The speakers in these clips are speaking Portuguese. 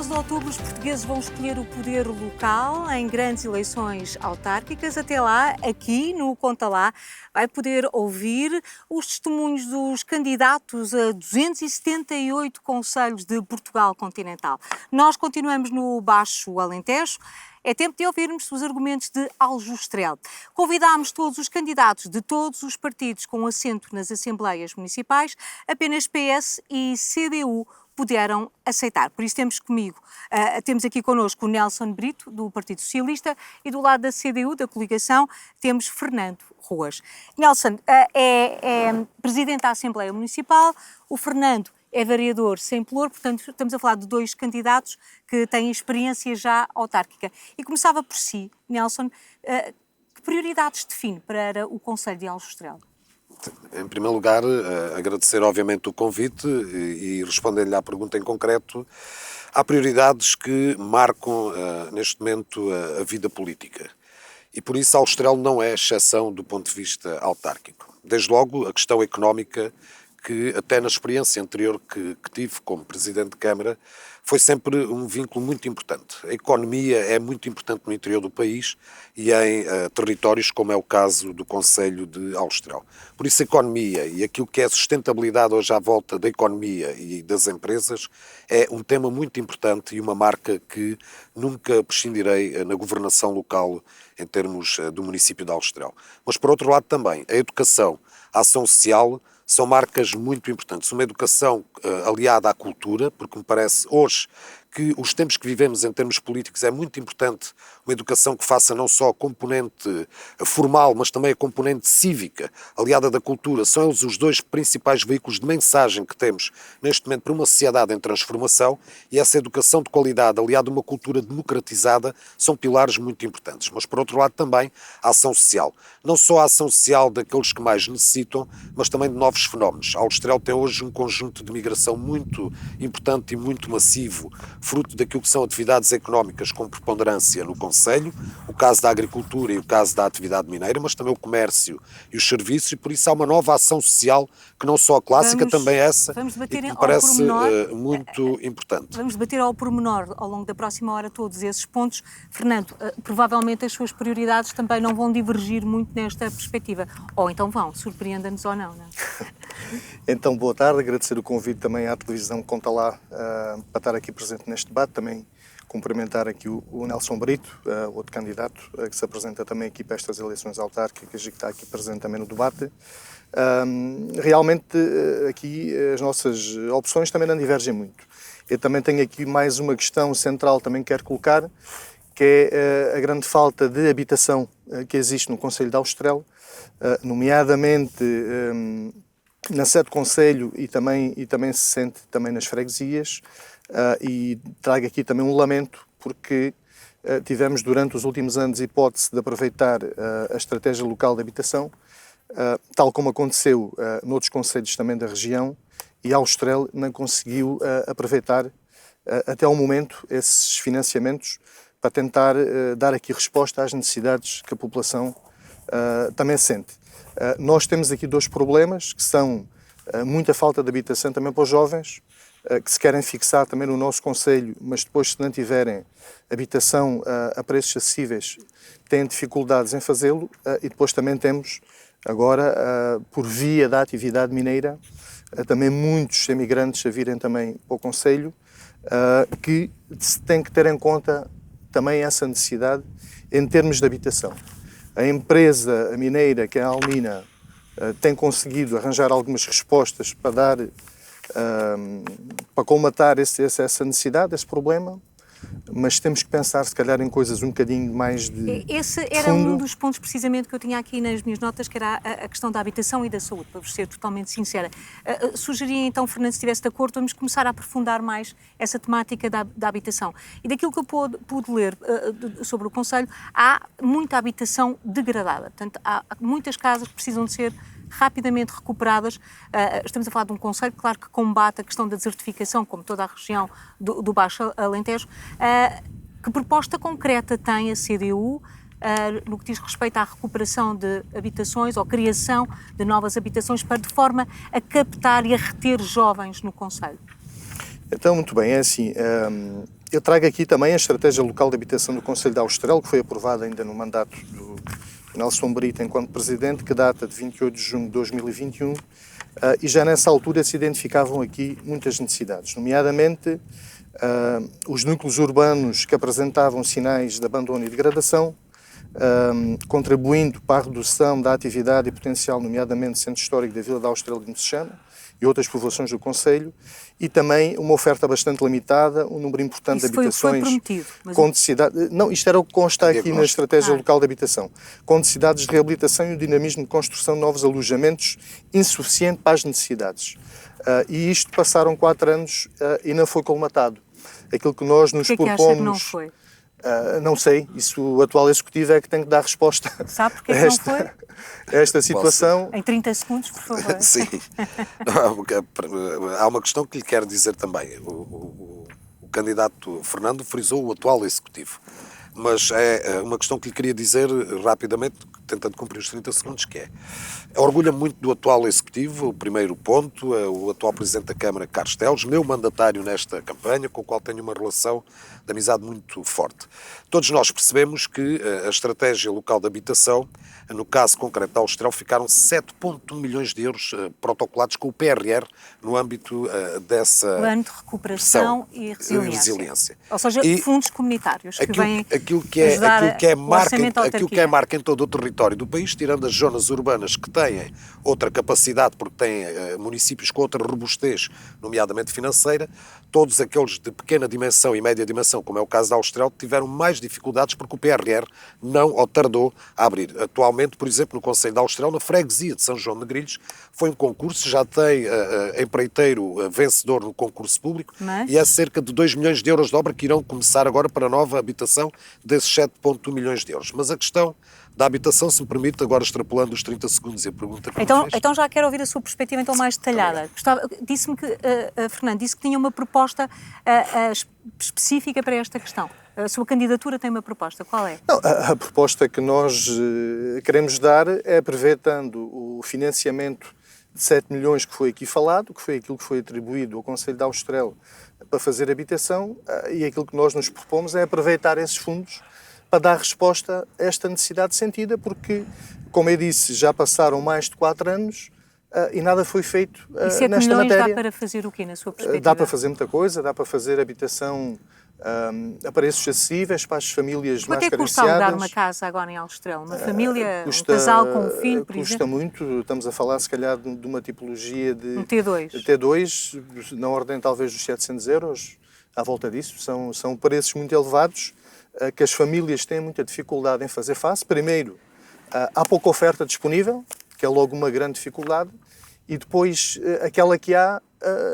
12 de outubro, os portugueses vão escolher o poder local em grandes eleições autárquicas. Até lá, aqui no Conta Lá, vai poder ouvir os testemunhos dos candidatos a 278 concelhos de Portugal continental. Nós continuamos no Baixo Alentejo. É tempo de ouvirmos os argumentos de Aljustrel. Convidámos todos os candidatos de todos os partidos com assento nas Assembleias Municipais. Apenas PS e CDU puderam aceitar. Por isso temos aqui connosco o Nelson Brito, do Partido Socialista, e do lado da CDU, da coligação, temos Fernando Ruas. Nelson é presidente da Assembleia Municipal, o Fernando é vereador sem pelour, portanto estamos a falar de dois candidatos que têm experiência já autárquica. E começava por si, Nelson, que prioridades define para o Concelho de Aljustrel? Em primeiro lugar, agradecer obviamente o convite e responder-lhe à pergunta em concreto. Há prioridades que marcam neste momento a vida política e por isso Aljustrel não é exceção do ponto de vista autárquico. Desde logo a questão económica, que até na experiência anterior que tive como Presidente de Câmara, foi sempre um vínculo muito importante. A economia é muito importante no interior do país e em territórios como é o caso do Concelho de Aljustrel. Por isso a economia e aquilo que é sustentabilidade hoje à volta da economia e das empresas é um tema muito importante e uma marca que nunca prescindirei na governação local em termos do município de Aljustrel. Mas por outro lado também, a educação, a ação social, são marcas muito importantes. Uma educação aliada à cultura, porque me parece hoje que os tempos que vivemos em termos políticos é muito importante uma educação que faça não só a componente formal, mas também a componente cívica, aliada da cultura. São eles os dois principais veículos de mensagem que temos neste momento para uma sociedade em transformação, e essa educação de qualidade, aliada a uma cultura democratizada, são pilares muito importantes. Mas, por outro lado, também a ação social. Não só a ação social daqueles que mais necessitam, mas também de novos fenómenos. Aljustrel tem hoje um conjunto de migração muito importante e muito massivo, fruto daquilo que são atividades económicas com preponderância no Concelho, o caso da agricultura e o caso da atividade mineira, mas também o comércio e os serviços, e por isso há uma nova ação social que não só a clássica, também essa, e que me parece muito importante. Vamos debater ao pormenor ao longo da próxima hora todos esses pontos. Fernando, provavelmente as suas prioridades também não vão divergir muito nesta perspectiva, ou então vão, surpreenda-nos ou não, não é? Então, boa tarde, agradecer o convite também à televisão Conta Lá para estar aqui presente neste debate, também cumprimentar aqui o Nelson Brito, outro candidato, que se apresenta também aqui para estas eleições autárquicas e que está aqui presente também no debate. Realmente aqui as nossas opções também não divergem muito. Eu também tenho aqui mais uma questão central também que quero colocar, que é a grande falta de habitação que existe no Concelho de Aljustrel, nomeadamente na sede do Concelho e também se sente também nas freguesias, e trago aqui também um lamento porque tivemos durante os últimos anos a hipótese de aproveitar a estratégia local de habitação, tal como aconteceu noutros concelhos também da região, e Aljustrel não conseguiu aproveitar até ao momento esses financiamentos para tentar dar aqui resposta às necessidades que a população também sente. Nós temos aqui dois problemas, que são muita falta de habitação também para os jovens, que se querem fixar também no nosso concelho, mas depois, se não tiverem habitação a preços acessíveis, têm dificuldades em fazê-lo. E depois também temos, agora, por via da atividade mineira, também muitos imigrantes a virem também para o concelho, que se tem que ter em conta também essa necessidade em termos de habitação. A empresa mineira, que é a Almina, tem conseguido arranjar algumas respostas para dar, para colmatar essa necessidade, esse problema, mas temos que pensar se calhar em coisas um bocadinho mais de Esse era fundo. um dos pontos precisamente que eu tinha aqui nas minhas notas, que era a questão da habitação e da saúde, para vos ser totalmente sincera. Sugeria então, Fernando, se estivesse de acordo, vamos começar a aprofundar mais essa temática da habitação. E daquilo que eu pude ler sobre o Concelho, há muita habitação degradada. Portanto, há muitas casas que precisam de ser rapidamente recuperadas. Estamos a falar de um concelho, claro, que combate a questão da desertificação, como toda a região do Baixo Alentejo. Que proposta concreta tem a CDU no que diz respeito à recuperação de habitações ou criação de novas habitações de forma a captar e a reter jovens no concelho? Então, muito bem, é assim, Eu trago aqui também a Estratégia Local de Habitação do Concelho de Austrel, que foi aprovada ainda no mandato do Nelson Brito enquanto Presidente, que data de 28 de junho de 2021, e já nessa altura se identificavam aqui muitas necessidades, nomeadamente os núcleos urbanos que apresentavam sinais de abandono e degradação, contribuindo para a redução da atividade e potencial, nomeadamente Centro Histórico da Vila da Austrel de Messejana e outras povoações do concelho, e também uma oferta bastante limitada, um número importante de habitações com necessidade... Não, isto era o que consta aqui na Estratégia Local de Habitação. Com necessidades de reabilitação e o dinamismo de construção de novos alojamentos insuficiente para as necessidades. E isto passaram 4 anos e não foi colmatado. Aquilo que nós nos propomos... Porquê que acha que não foi? Não sei, isso o atual Executivo é que tem que dar resposta. Sabe porque que não foi? Esta situação. Em 30 segundos, por favor. Sim. Há uma questão que lhe quero dizer também. O candidato Fernando frisou o atual Executivo. Mas é uma questão que lhe queria dizer rapidamente, tentando cumprir os 30 segundos, que orgulha muito do atual Executivo, o primeiro ponto, o atual Presidente da Câmara, Carlos Teles, meu mandatário nesta campanha, com o qual tenho uma relação de amizade muito forte. Todos nós percebemos que a Estratégia Local de Habitação, no caso concreto da Austrel, ficaram 7,1 milhões de euros protocolados com o PRR no âmbito dessa... Plano de Recuperação e Resiliência. Ou seja, fundos comunitários que vêm ajudar o orçamento da autarquia. Aquilo que é marca em todo o território do país, tirando as zonas urbanas que têm outra capacidade, porque têm municípios com outra robustez, nomeadamente financeira, todos aqueles de pequena dimensão e média dimensão, como é o caso da Austrel, tiveram mais dificuldades porque o PRR não ou tardou a abrir. Atualmente, por exemplo, no Concelho da Austrel, na freguesia de São João de Grilhos, foi um concurso, já tem empreiteiro vencedor no concurso público, e é cerca de 2 milhões de euros de obra que irão começar agora para a nova habitação desses 7,1 milhões de euros. Mas a questão da habitação, se me permite, agora extrapolando os 30 segundos e a pergunta que me fez. Então já quero ouvir a sua perspectiva então mais detalhada. Disse-me que, Fernando, disse que tinha uma proposta específica para esta questão. A sua candidatura tem uma proposta, qual é? Não, a proposta que nós queremos dar é aproveitando o financiamento de 7 milhões que foi aqui falado, que foi aquilo que foi atribuído ao Concelho de Austrel para fazer habitação, e aquilo que nós nos propomos é aproveitar esses fundos para dar resposta a esta necessidade sentida, porque, como eu disse, já passaram mais de 4 anos e nada foi feito nesta matéria. E 7 milhões dá para fazer o quê, na sua perspectiva? Dá para fazer muita coisa, dá para fazer habitação a preços acessíveis para as famílias mais carenciadas. Quanto é que custa alugar uma casa agora em Austrel? Uma família, um casal com um filho, por exemplo? Custa muito, estamos a falar se calhar de uma tipologia de... Um T2. T2, na ordem talvez dos 700 euros, à volta disso. São preços muito elevados, que as famílias têm muita dificuldade em fazer face. Primeiro, há pouca oferta disponível, que é logo uma grande dificuldade, e depois aquela que há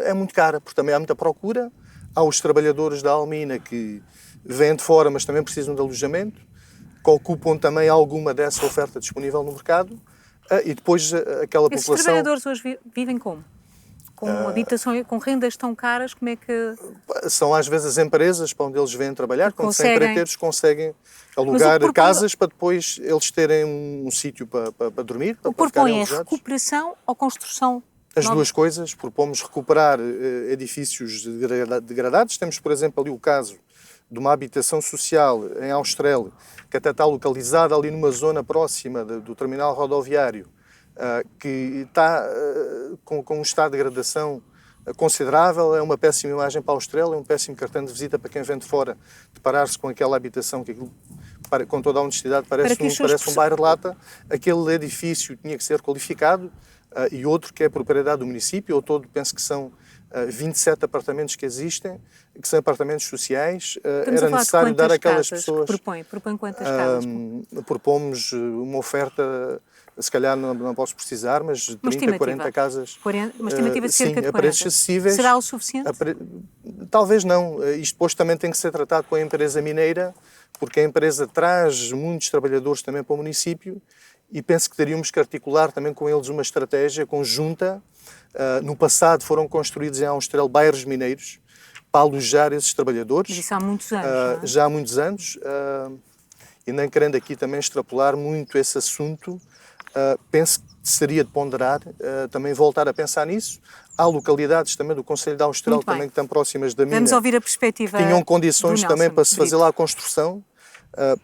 é muito cara, porque também há muita procura. Há os trabalhadores da Almina que vêm de fora, mas também precisam de alojamento, que ocupam também alguma dessa oferta disponível no mercado, e depois aquela população... Esses trabalhadores hoje vivem como? Com habitação, com rendas tão caras, como é que... São às vezes as empresas para onde eles vêm trabalhar, quando são empreiteiros, conseguem alugar casas para depois eles terem um sítio para dormir. O que propõe é recuperação ou construção? As duas coisas. Propomos recuperar edifícios degradados. Temos, por exemplo, ali o caso de uma habitação social em Austrel, que até está localizada ali numa zona próxima do terminal rodoviário, que está com um estado de degradação considerável. É uma péssima imagem para a Austrel, é um péssimo cartão de visita para quem vem de fora, deparar-se com aquela habitação que, com toda a honestidade, parece um bairro-lata. Aquele edifício tinha que ser qualificado, e outro que é propriedade do município. Ao todo penso que são 27 apartamentos que existem, que são apartamentos sociais. Era necessário dar aquelas pessoas... Propõe quantas casas? Propomos uma oferta, se calhar não posso precisar, mas 30, 40 casas. Uma estimativa de cerca de 40. A preços acessíveis. Será o suficiente? Talvez não. Isto depois também tem que ser tratado com a empresa mineira, porque a empresa traz muitos trabalhadores também para o município, e penso que teríamos que articular também com eles uma estratégia conjunta. No passado foram construídos em Austrel bairros mineiros para alojar esses trabalhadores. Mas isso há muitos anos, já há muitos anos. E nem querendo aqui também extrapolar muito esse assunto, penso que seria de ponderar também voltar a pensar nisso. Há localidades também do Concelho de Austral também que estão próximas da mina. Vamos ouvir a perspectiva. Tinham condições do também Nelson para se fazer Brito. lá a construção,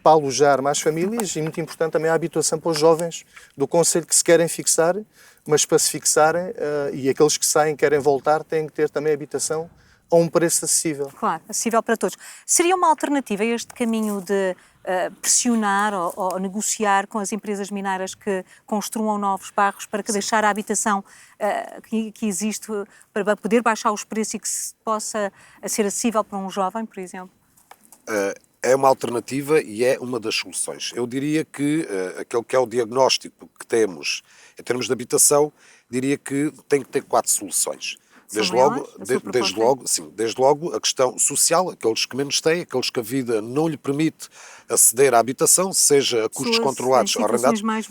para alojar mais famílias e, muito importante, também a habitação para os jovens do Concelho que se querem fixar, mas para se fixarem, e aqueles que saem querem voltar, têm que ter também habitação a um preço acessível. Claro, acessível para todos. Seria uma alternativa a este caminho de pressionar ou negociar com as empresas mineiras que construam novos bairros para que deixar a habitação que existe para poder baixar os preços e que se possa ser acessível para um jovem, por exemplo? É uma alternativa e é uma das soluções. Eu diria que aquele que é o diagnóstico que temos em termos de habitação, diria que tem que ter 4 soluções. Desde logo a questão social, aqueles que menos têm, aqueles que a vida não lhe permite aceder à habitação, seja a custos controlados ou arrendados, mais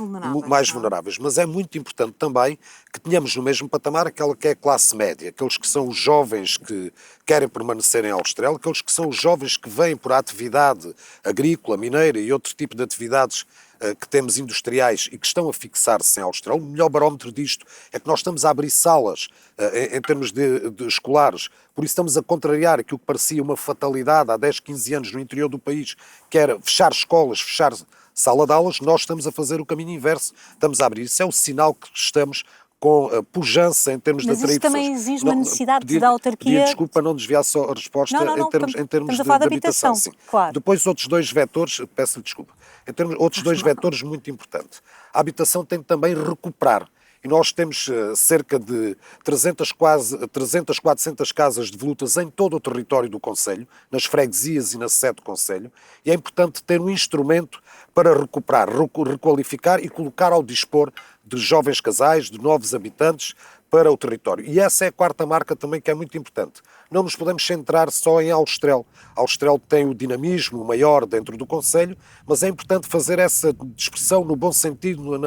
vulneráveis. Mas é muito importante também que tenhamos no mesmo patamar aquela que é a classe média, aqueles que são os jovens que querem permanecer em Alstrel, aqueles que são os jovens que vêm por atividade agrícola, mineira e outro tipo de atividades que temos industriais e que estão a fixar-se em Alstrel. O melhor barómetro disto é que nós estamos a abrir salas em termos de escolares, por isso estamos a contrariar aquilo que parecia uma fatalidade há 10, 15 anos no interior do país, que era fechar escolas, fechar sala de aulas. Nós estamos a fazer o caminho inverso, estamos a abrir. Isso é o sinal que estamos com pujança em termos de atrair pessoas. Mas isso também exige uma necessidade da autarquia... Desculpa não desviar só a resposta em termos de habitação. Sim. Claro. Depois outros 2 vetores, peço-lhe desculpa, outros 2 vetores muito importantes. A habitação tem que também recuperar. E nós temos cerca de 300, 400 casas devolutas em todo o território do Concelho, nas freguesias e na sede do Concelho, e é importante ter um instrumento para recuperar, requalificar e colocar ao dispor de jovens casais, de novos habitantes para o território. E essa é a 4ª marca também que é muito importante. Não nos podemos centrar só em Alstrel. Alstrel tem o dinamismo maior dentro do Concelho, mas é importante fazer essa dispersão no bom sentido,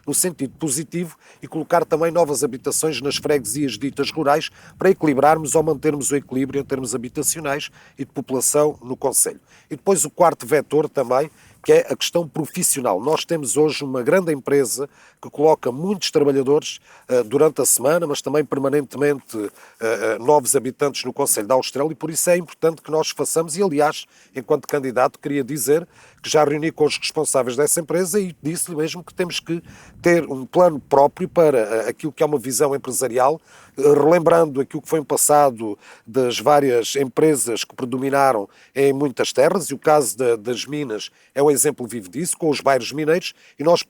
no sentido positivo, e colocar também novas habitações nas freguesias ditas rurais para equilibrarmos ou mantermos o equilíbrio em termos habitacionais e de população no Concelho. E depois o 4º vetor também, que é a questão profissional. Nós temos hoje uma grande empresa que coloca muitos trabalhadores durante a semana, mas também permanentemente novos habitantes no Concelho de Alstrel, e por isso é importante que nós façamos, e aliás, enquanto candidato, queria dizer que já reuni com os responsáveis dessa empresa e disse-lhe mesmo que temos que ter um plano próprio para aquilo que é uma visão empresarial, relembrando aquilo que foi um passado das várias empresas que predominaram em muitas terras, e o caso das minas é um exemplo vivo disso, com os bairros mineiros, e nós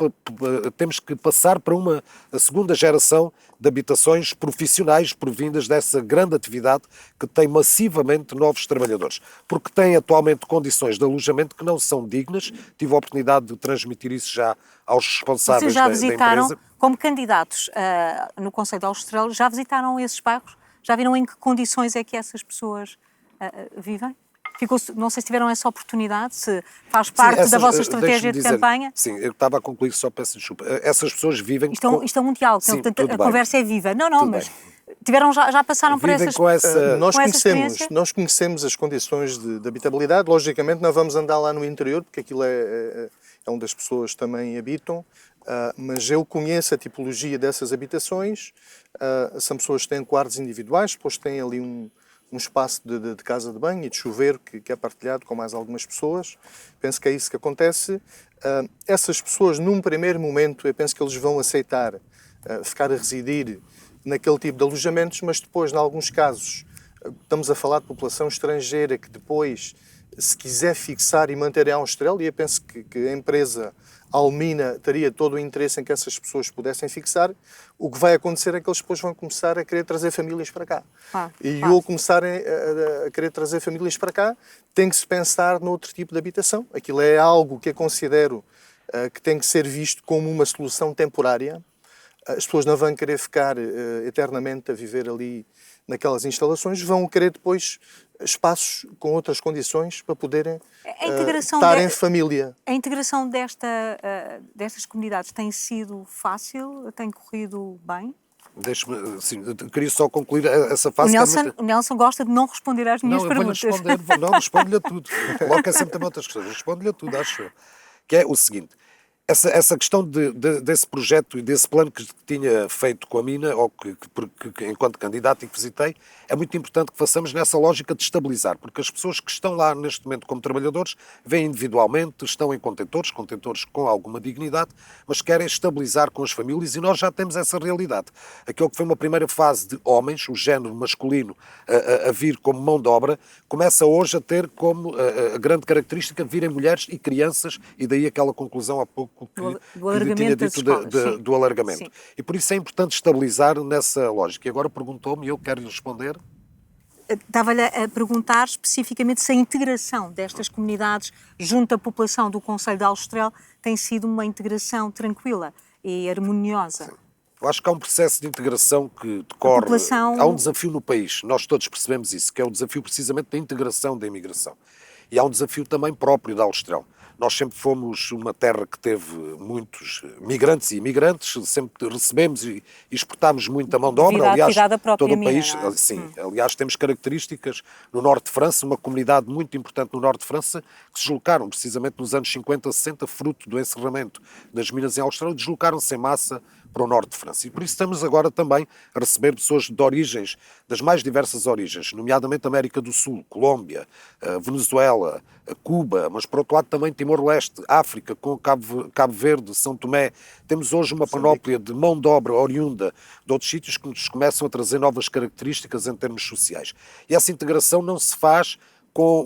temos que passar para uma segunda geração de habitações profissionais provindas dessa grande atividade que tem massivamente novos trabalhadores, porque tem atualmente condições de alojamento que não são dignas. Tive a oportunidade de transmitir isso já aos responsáveis da empresa. Como candidatos no Concelho de Alstrel, já visitaram esses bairros? Já viram em que condições é que essas pessoas vivem? Não sei se tiveram essa oportunidade, se faz parte da vossa estratégia de campanha. Sim, eu estava a concluir, só peço desculpa. Essas pessoas vivem... Isto é um diálogo, sim, portanto, a conversa é viva. Não, mas já passaram por essas... Nós conhecemos as condições de habitabilidade. Logicamente não vamos andar lá no interior, porque aquilo é onde as pessoas também habitam, mas eu conheço a tipologia dessas habitações. São pessoas que têm quartos individuais, depois têm ali um espaço de casa de banho e de chuveiro que é partilhado com mais algumas pessoas. Penso que é isso que acontece. Essas pessoas, num primeiro momento, eu penso que eles vão aceitar ficar a residir naquele tipo de alojamentos, mas depois, em alguns casos, estamos a falar de população estrangeira que depois, se quiser fixar e manter em Austrália, eu penso que a empresa Almina teria todo o interesse em que essas pessoas pudessem fixar. O que vai acontecer é que eles depois vão começar a querer trazer famílias para cá. Ao começarem a querer trazer famílias para cá, tem que se pensar noutro tipo de habitação. Aquilo é algo que eu considero que tem que ser visto como uma solução temporária. As pessoas não vão querer ficar eternamente a viver ali naquelas instalações, vão querer depois espaços com outras condições para poderem estar em família. A integração destas comunidades tem sido fácil? Tem corrido bem? Queria só concluir essa fase. O Nelson gosta de não responder às minhas perguntas. Respondo-lhe a tudo. Coloca sempre também outras questões. Respondo-lhe a tudo, acho eu. Que é o seguinte. Essa questão desse projeto e desse plano que tinha feito com a mina, ou que enquanto candidato e que visitei, é muito importante que façamos nessa lógica de estabilizar, porque as pessoas que estão lá neste momento como trabalhadores vêm individualmente, estão em contentores com alguma dignidade, mas querem estabilizar com as famílias, e nós já temos essa realidade. Aquilo que foi uma primeira fase de homens, o género masculino a vir como mão de obra, começa hoje a ter como a grande característica de virem mulheres e crianças, e daí aquela conclusão há pouco do alargamento tinha das dito escolas, do alargamento. sim. E por isso é importante estabilizar nessa lógica. E agora perguntou-me, e eu quero lhe responder. Estava-lhe a perguntar especificamente se a integração destas comunidades junto à população do Concelho de Aljustrel tem sido uma integração tranquila e harmoniosa. Sim. Eu acho que há um processo de integração que decorre. Há um desafio no país, nós todos percebemos isso, que é o desafio precisamente da integração da imigração. E há um desafio também próprio de Aljustrel. Nós sempre fomos uma terra que teve muitos migrantes e imigrantes, sempre recebemos e exportámos muita mão de obra. Aliás, todo o país, mina, sim. Aliás, temos características no norte de França, uma comunidade muito importante no norte de França, que se deslocaram precisamente nos anos 50, 60, fruto do encerramento das minas em Austrália, deslocaram-se em massa para o norte de França. E por isso estamos agora também a receber pessoas de origens, das mais diversas origens, nomeadamente América do Sul, Colômbia, Venezuela, Cuba, mas por outro lado também Timor-Leste, África, com Cabo Verde, São Tomé. Temos hoje uma panóplia de mão de obra oriunda de outros sítios que nos começam a trazer novas características em termos sociais. E essa integração não se faz com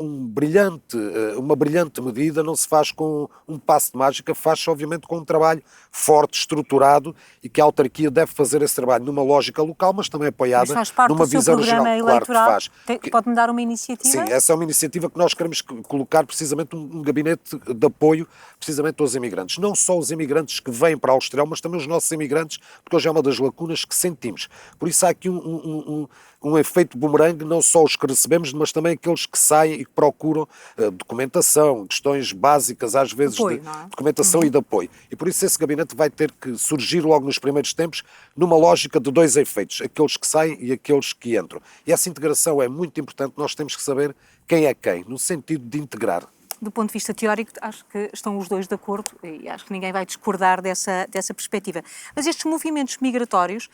uma brilhante medida, não se faz com um passo de mágica, faz-se obviamente com um trabalho forte, estruturado, e que a autarquia deve fazer esse trabalho numa lógica local, mas também apoiada numa visão regional. Claro que faz. Pode-me dar uma iniciativa? Sim, essa é uma iniciativa que nós queremos colocar precisamente um gabinete de apoio precisamente aos imigrantes. Não só os imigrantes que vêm para Aljustrel, mas também os nossos imigrantes, porque hoje é uma das lacunas que sentimos. Por isso há aqui um efeito bumerangue, não só os que recebemos, mas também aqueles que saem e que procuram documentação, questões básicas, às vezes, apoio, de documentação e de apoio. E por isso esse gabinete vai ter que surgir logo nos primeiros tempos numa lógica de dois efeitos, aqueles que saem e aqueles que entram. E essa integração é muito importante, nós temos que saber quem é quem, no sentido de integrar. Do ponto de vista teórico, acho que estão os dois de acordo e acho que ninguém vai discordar dessa perspectiva. Mas estes movimentos migratórios,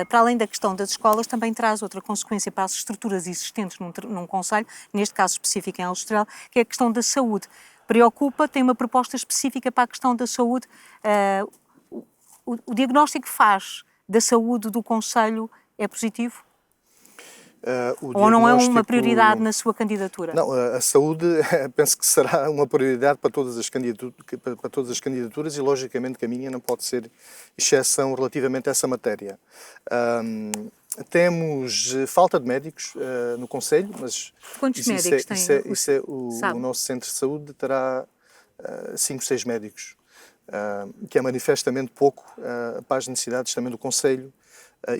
para além da questão das escolas, também traz outra consequência para as estruturas existentes num concelho, neste caso específico em Aljustrel, que é a questão da saúde. Preocupa, tem uma proposta específica para a questão da saúde. O diagnóstico que faz da saúde do concelho é positivo? Ou não é uma prioridade na sua candidatura? Não, a saúde penso que será uma prioridade para todas as candidaturas e logicamente que a minha não pode ser exceção relativamente a essa matéria. Temos falta de médicos no concelho, mas quantos médicos tem? O nosso centro de saúde terá 5, 6 médicos, que é manifestamente pouco para as necessidades também do concelho.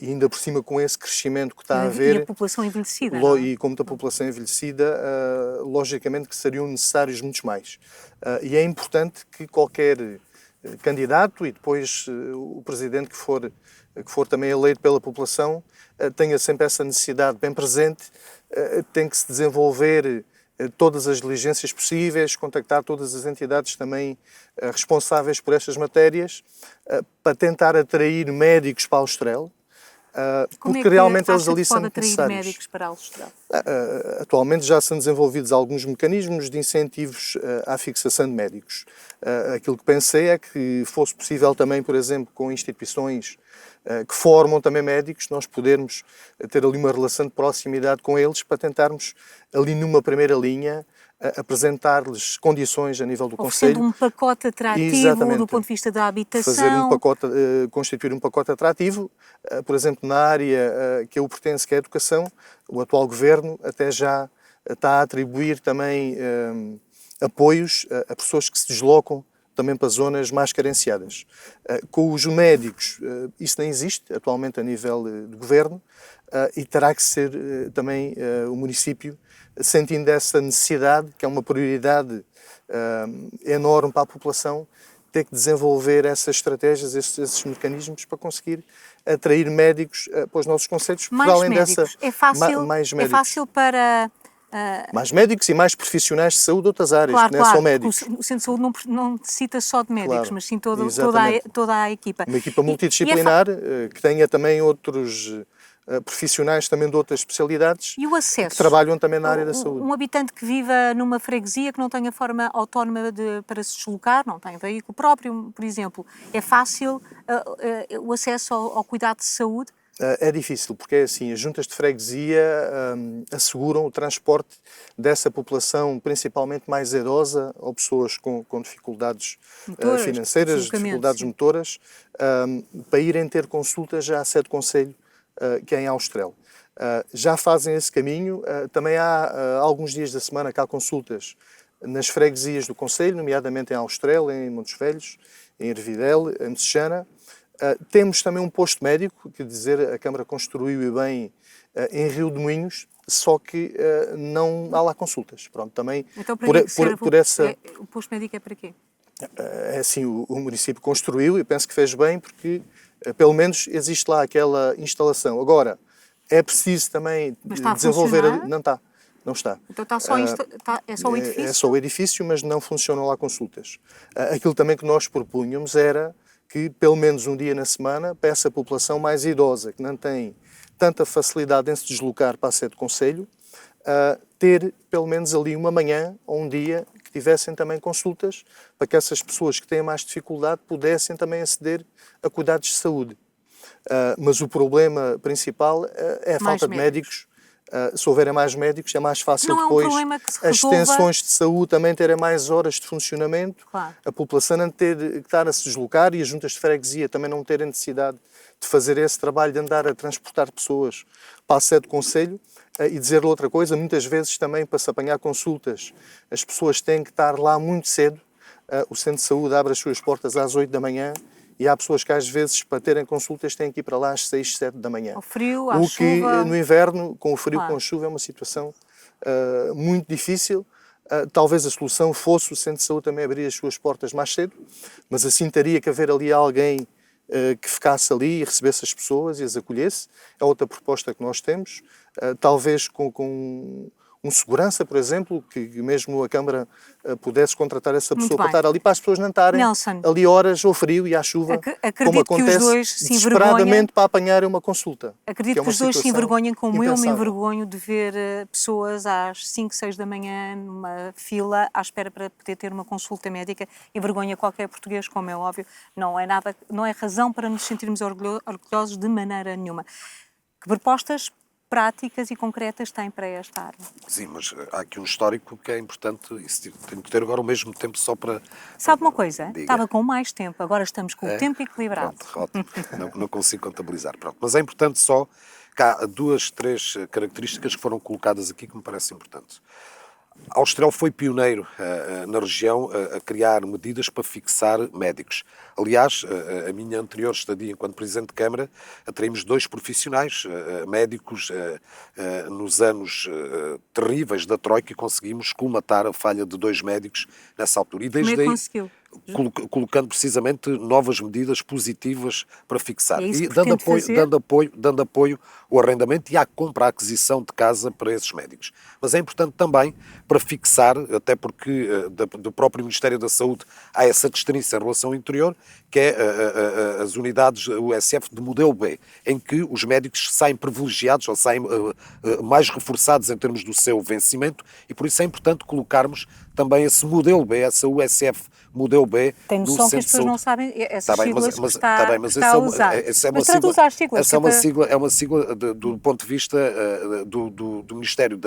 E ainda por cima com esse crescimento que está a haver... E a população envelhecida, E como a população envelhecida, logicamente que seriam necessários muitos mais. E é importante que qualquer candidato e depois o presidente que for também eleito pela população tenha sempre essa necessidade bem presente, tem que se desenvolver todas as diligências possíveis, contactar todas as entidades também responsáveis por estas matérias, para tentar atrair médicos para Aljustrel, porque realmente eles ali são necessários. Médicos para Aljustrel? Atualmente já são desenvolvidos alguns mecanismos de incentivos à fixação de médicos. Aquilo que pensei é que fosse possível também, por exemplo, com instituições que formam também médicos, nós podermos ter ali uma relação de proximidade com eles para tentarmos ali numa primeira linha apresentar-lhes condições a nível do concelho. Oferecendo um pacote atrativo do ponto de vista da habitação. Constituir um pacote atrativo, por exemplo, na área que eu pertenço, que é a educação, o atual governo até já está a atribuir também apoios a pessoas que se deslocam também para zonas mais carenciadas. Com os médicos, isso não existe atualmente a nível de governo e terá que ser também o município, sentindo essa necessidade, que é uma prioridade enorme para a população, ter que desenvolver essas estratégias, esses mecanismos para conseguir atrair médicos para os nossos concelhos. Mais médicos. É fácil para Mais médicos e mais profissionais de saúde de outras áreas, Claro, que não é claro, só médicos. porque o centro de saúde não necessita só de médicos, Claro, mas sim toda exatamente. a equipa. Uma equipa multidisciplinar que tenha também outros profissionais também de outras especialidades E o acesso? que trabalham também na área da saúde. Um habitante que viva numa freguesia que não tenha forma autónoma para se deslocar, não tem veículo próprio, por exemplo, é fácil o acesso ao cuidado de saúde? É difícil, porque é assim, as juntas de freguesia asseguram o transporte dessa população, principalmente mais idosa, ou pessoas com dificuldades Motoras, financeiras, deslocamento, dificuldades sim. motoras, para irem ter consultas já à sede do Conselho, que é em Austrel. Já fazem esse caminho. Também há alguns dias da semana que há consultas nas freguesias do Conselho, nomeadamente em Austrel, em Montes Velhos, em Ervidel, em Messejana. Temos também um posto médico, quer dizer, a Câmara construiu e bem em Rio de Moinhos, só que não há lá consultas. Pronto, também Então, para que é que serve por essa... o posto médico é para quê? É assim, o município construiu e penso que fez bem porque, pelo menos, existe lá aquela instalação. Agora, é preciso também Mas está a desenvolver... funcionar? Não está, não está. Então está só, é só o edifício? É só o edifício, mas não funcionam lá consultas. Aquilo também que nós propunhamos era que, pelo menos um dia na semana, para essa população mais idosa, que não tem tanta facilidade em se deslocar para a sede do Conselho, ter pelo menos ali uma manhã ou um dia que tivessem também consultas, para que essas pessoas que têm mais dificuldade pudessem também aceder a cuidados de saúde. Mas o problema principal é a falta de médicos. Se houverem mais médicos, é mais fácil Não é um depois problema que se as resolva... extensões de saúde também terem mais horas de funcionamento, Claro. a população não ter que estar a se deslocar e as juntas de freguesia também não terem necessidade de fazer esse trabalho de andar a transportar pessoas para a sede do Conselho. E dizer outra coisa, muitas vezes também para se apanhar consultas, as pessoas têm que estar lá muito cedo. O centro de saúde abre as suas portas às 8 da manhã e há pessoas que às vezes para terem consultas têm que ir para lá às 6, 7 da manhã. Ao frio, à O chuva... que no inverno, com o frio, Claro. com a chuva, é uma situação muito difícil. Talvez a solução fosse o centro de saúde também abrir as suas portas mais cedo, mas assim teria que haver ali alguém que ficasse ali e recebesse as pessoas e as acolhesse. É outra proposta que nós temos. Talvez com um segurança, por exemplo, que mesmo a Câmara pudesse contratar essa pessoa para estar ali, para as pessoas não estarem Nelson, ali horas ao frio e à chuva, como acredito que os acontece dois se desesperadamente envergonhem. para apanharem uma consulta. Acredito que é que uma os dois se situação envergonhem como eu me impensável. envergonho de ver pessoas às 5, 6 da manhã numa fila à espera para poder ter uma consulta médica. Envergonha qualquer português, como é óbvio. Não é razão para nos sentirmos orgulhosos de maneira nenhuma. Que propostas práticas e concretas têm para esta área? Sim, mas há aqui um histórico que é importante, isso tem que ter agora o mesmo tempo só para... Sabe uma coisa? Diga. Estava com mais tempo, agora estamos com o tempo equilibrado. Pronto, ótimo. Não consigo contabilizar. Pronto. Mas é importante só que há 2, 3 características que foram colocadas aqui que me parecem importantes. A Austrel foi pioneiro na região a criar medidas para fixar médicos. Aliás, a minha anterior estadia enquanto Presidente de Câmara, atraímos 2 profissionais médicos nos anos terríveis da Troika e conseguimos colmatar a falha de 2 médicos nessa altura. E desde aí, conseguiu? colocando precisamente novas medidas positivas para fixar. É isso E que pretende fazer? dando apoio ao arrendamento e à compra, à aquisição de casa para esses médicos. Mas é importante também para fixar, até porque do próprio Ministério da Saúde há essa distinção em relação ao interior, que é as unidades USF de modelo B, em que os médicos saem privilegiados ou saem mais reforçados em termos do seu vencimento e por isso é importante colocarmos também esse modelo B, essa USF modelo B Tem do noção que Centro as de pessoas Saúde. não sabem essas Tá bem, siglas que está, tá bem, mas que está a usar. Mas traduz às siglas. Essa é uma sigla do ponto de vista do Ministério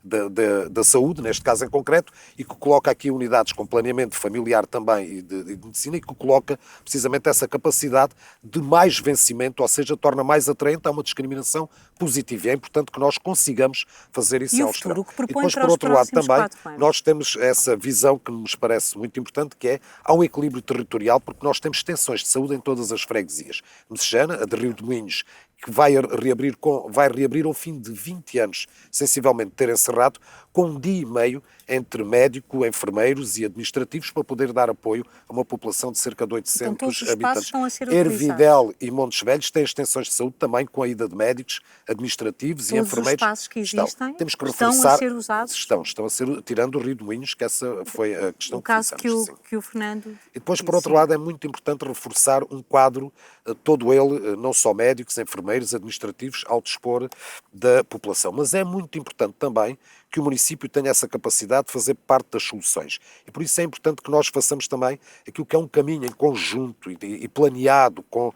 da Saúde, neste caso em concreto, e que coloca aqui unidades com planeamento familiar também e de medicina e que coloca precisamente essa capacidade de mais vencimento, ou seja, torna mais atraente a uma discriminação positiva. E é importante que nós consigamos fazer isso E em o Austrel. futuro, o que propõe depois, para por os outro lado, próximos também, 4 anos? nós temos essa visão que nos parece muito importante, que é, há um equilíbrio territorial, porque nós temos extensões de saúde em todas as freguesias. Messejana, a de Rio de Moinhos, que vai reabrir ao fim de 20 anos, sensivelmente ter encerrado, com um dia e meio entre médico, enfermeiros e administrativos para poder dar apoio a uma população de cerca de Então, todos 800 os espaços habitantes. estão a ser utilizados. Ervidel e Montes Velhos têm extensões de saúde também com a ida de médicos, administrativos e Todos os enfermeiros. espaços que existem Temos que estão a reforçar, ser usados? estão a ser, tirando o Rio de Moinhos, que essa foi a questão O caso fizemos, sim. que o Fernando E depois, por disse, outro sim. lado, é muito importante reforçar um quadro, todo ele, não só médicos, enfermeiros, administrativos, ao dispor da população. Mas é muito importante também que o município tenha essa capacidade de fazer parte das soluções. E por isso é importante que nós façamos também aquilo que é um caminho em conjunto e planeado com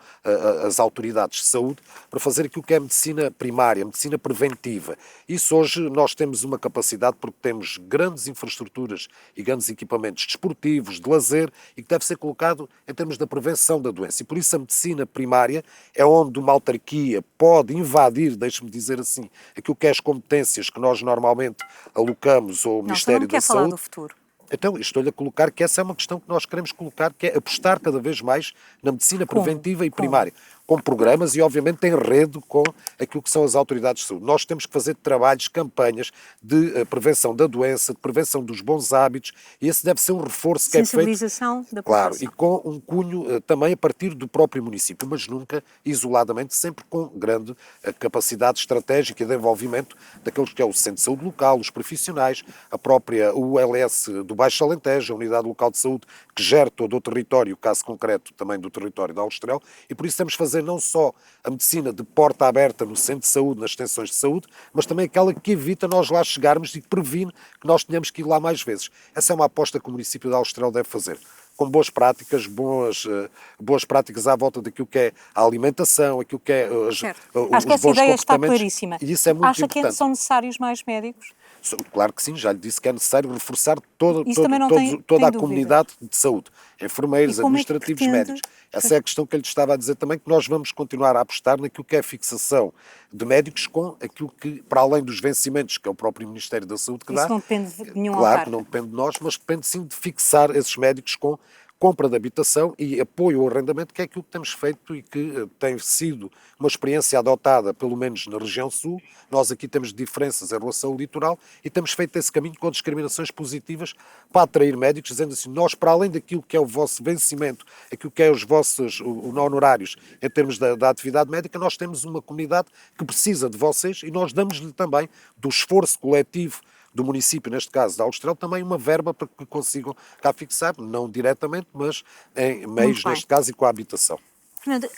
as autoridades de saúde para fazer aquilo que é medicina primária, medicina preventiva. Isso hoje nós temos uma capacidade porque temos grandes infraestruturas e grandes equipamentos desportivos, de lazer, e que deve ser colocado em termos da prevenção da doença. E por isso a medicina primária é onde uma autarquia pode invadir, deixe-me dizer assim, aquilo que é as competências que nós normalmente alocamos ao Não, Ministério não da quer falar Saúde. do futuro. Então, estou-lhe a colocar que essa é uma questão que nós queremos colocar, que é apostar cada vez mais na medicina Como? preventiva e Como? primária, com programas e, obviamente, em rede com aquilo que são as autoridades de saúde. Nós temos que fazer trabalhos, campanhas de prevenção da doença, de prevenção dos bons hábitos, e esse deve ser um reforço que é feito. Sensibilização da Claro, população. e com um cunho também a partir do próprio município, mas nunca isoladamente, sempre com grande capacidade estratégica e de envolvimento daqueles que é o Centro de Saúde Local, os profissionais, a própria ULS do Baixo Alentejo, a Unidade Local de Saúde, que gera todo o território, o caso concreto também do território da Alstrel, e por isso temos que fazer não só a medicina de porta aberta no centro de saúde, nas extensões de saúde, mas também aquela que evita nós lá chegarmos e que previne que nós tenhamos que ir lá mais vezes. Essa é uma aposta que o município da Alstrel deve fazer, com boas práticas, boas práticas à volta daquilo que é a alimentação, aquilo que é Certo. os Acho que essa bons ideia está comportamentos. claríssima. E isso é muito Acha importante. que são necessários mais médicos? Claro que sim, já lhe disse que é necessário reforçar toda tem a dúvidas. comunidade de saúde, enfermeiros, E como é que administrativos, pretende- médicos. Essa é a questão que eu lhe estava a dizer também, que nós vamos continuar a apostar naquilo que é a fixação de médicos com aquilo que, para além dos vencimentos, que é o próprio Ministério da Saúde que Isso dá. não depende de nenhum Claro autarca. que não depende de nós, mas depende sim de fixar esses médicos com compra de habitação e apoio ao arrendamento, que é aquilo que temos feito e que tem sido uma experiência adotada, pelo menos na região sul. Nós aqui temos diferenças em relação ao litoral e temos feito esse caminho com discriminações positivas para atrair médicos, dizendo assim, nós, para além daquilo que é o vosso vencimento, aquilo que é os vossos honorários em termos da atividade médica, nós temos uma comunidade que precisa de vocês e nós damos-lhe também do esforço coletivo do município, neste caso da Alstrel, também uma verba para que consigam cá fixar, não diretamente, mas em meios, bem. neste caso, e com a habitação. Fernando,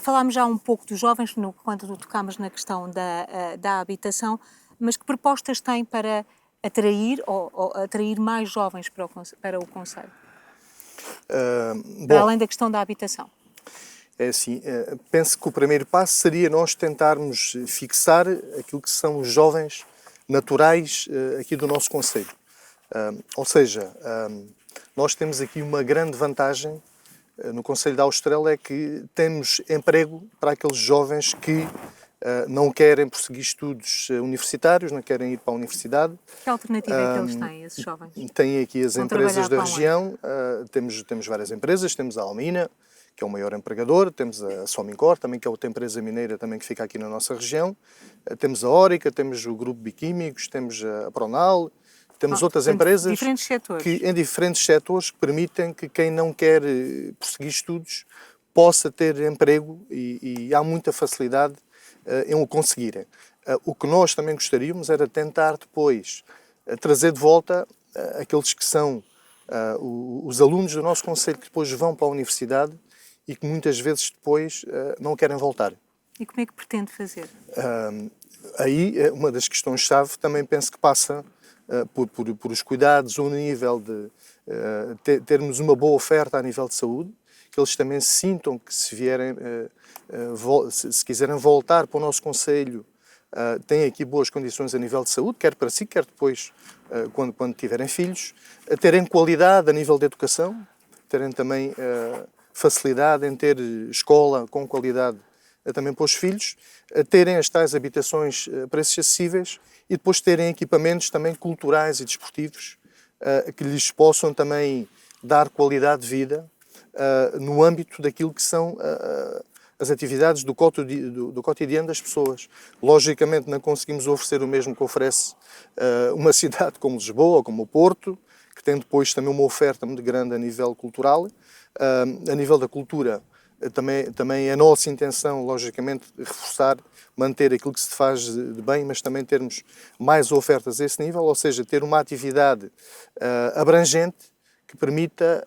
falámos já um pouco dos jovens, quando tocámos na questão da habitação, mas que propostas tem para atrair ou atrair mais jovens para o Conselho? Para além da questão da habitação. É assim, penso que o primeiro passo seria nós tentarmos fixar aquilo que são os jovens naturais aqui do nosso concelho. Ou seja, nós temos aqui uma grande vantagem no concelho da Alstrel, é que temos emprego para aqueles jovens que não querem prosseguir estudos universitários, não querem ir para a universidade. Que alternativa é que eles têm, esses jovens? Tem aqui as Vão empresas trabalhar da para região, temos várias empresas, temos a Almina, que é o maior empregador, temos a Somincor, também, que é outra empresa mineira também que fica aqui na nossa região, temos a Órica, temos o Grupo Biquímicos, temos a Pronal, temos outras empresas diferentes setores. em diferentes setores que permitem que quem não quer prosseguir estudos possa ter emprego e há muita facilidade em o conseguirem. O que nós também gostaríamos era tentar depois trazer de volta aqueles que são os alunos do nosso concelho que depois vão para a universidade e que muitas vezes depois não querem voltar. E como é que pretende fazer? Aí, uma das questões-chave também penso que passa por os cuidados, o nível de termos uma boa oferta a nível de saúde, que eles também sintam que se vierem, se quiserem voltar para o nosso concelho, têm aqui boas condições a nível de saúde, quer para si, quer depois, quando tiverem filhos, terem qualidade a nível de educação, terem também facilidade em ter escola com qualidade também para os filhos, terem as tais habitações a preços acessíveis e depois terem equipamentos também culturais e desportivos que lhes possam também dar qualidade de vida no âmbito daquilo que são as atividades do cotidiano das pessoas. Logicamente não conseguimos oferecer o mesmo que oferece uma cidade como Lisboa ou como o Porto, que tem depois também uma oferta muito grande a nível cultural. A nível da cultura, também é a nossa intenção, logicamente, reforçar, manter aquilo que se faz de bem, mas também termos mais ofertas a esse nível, ou seja, ter uma atividade abrangente que permita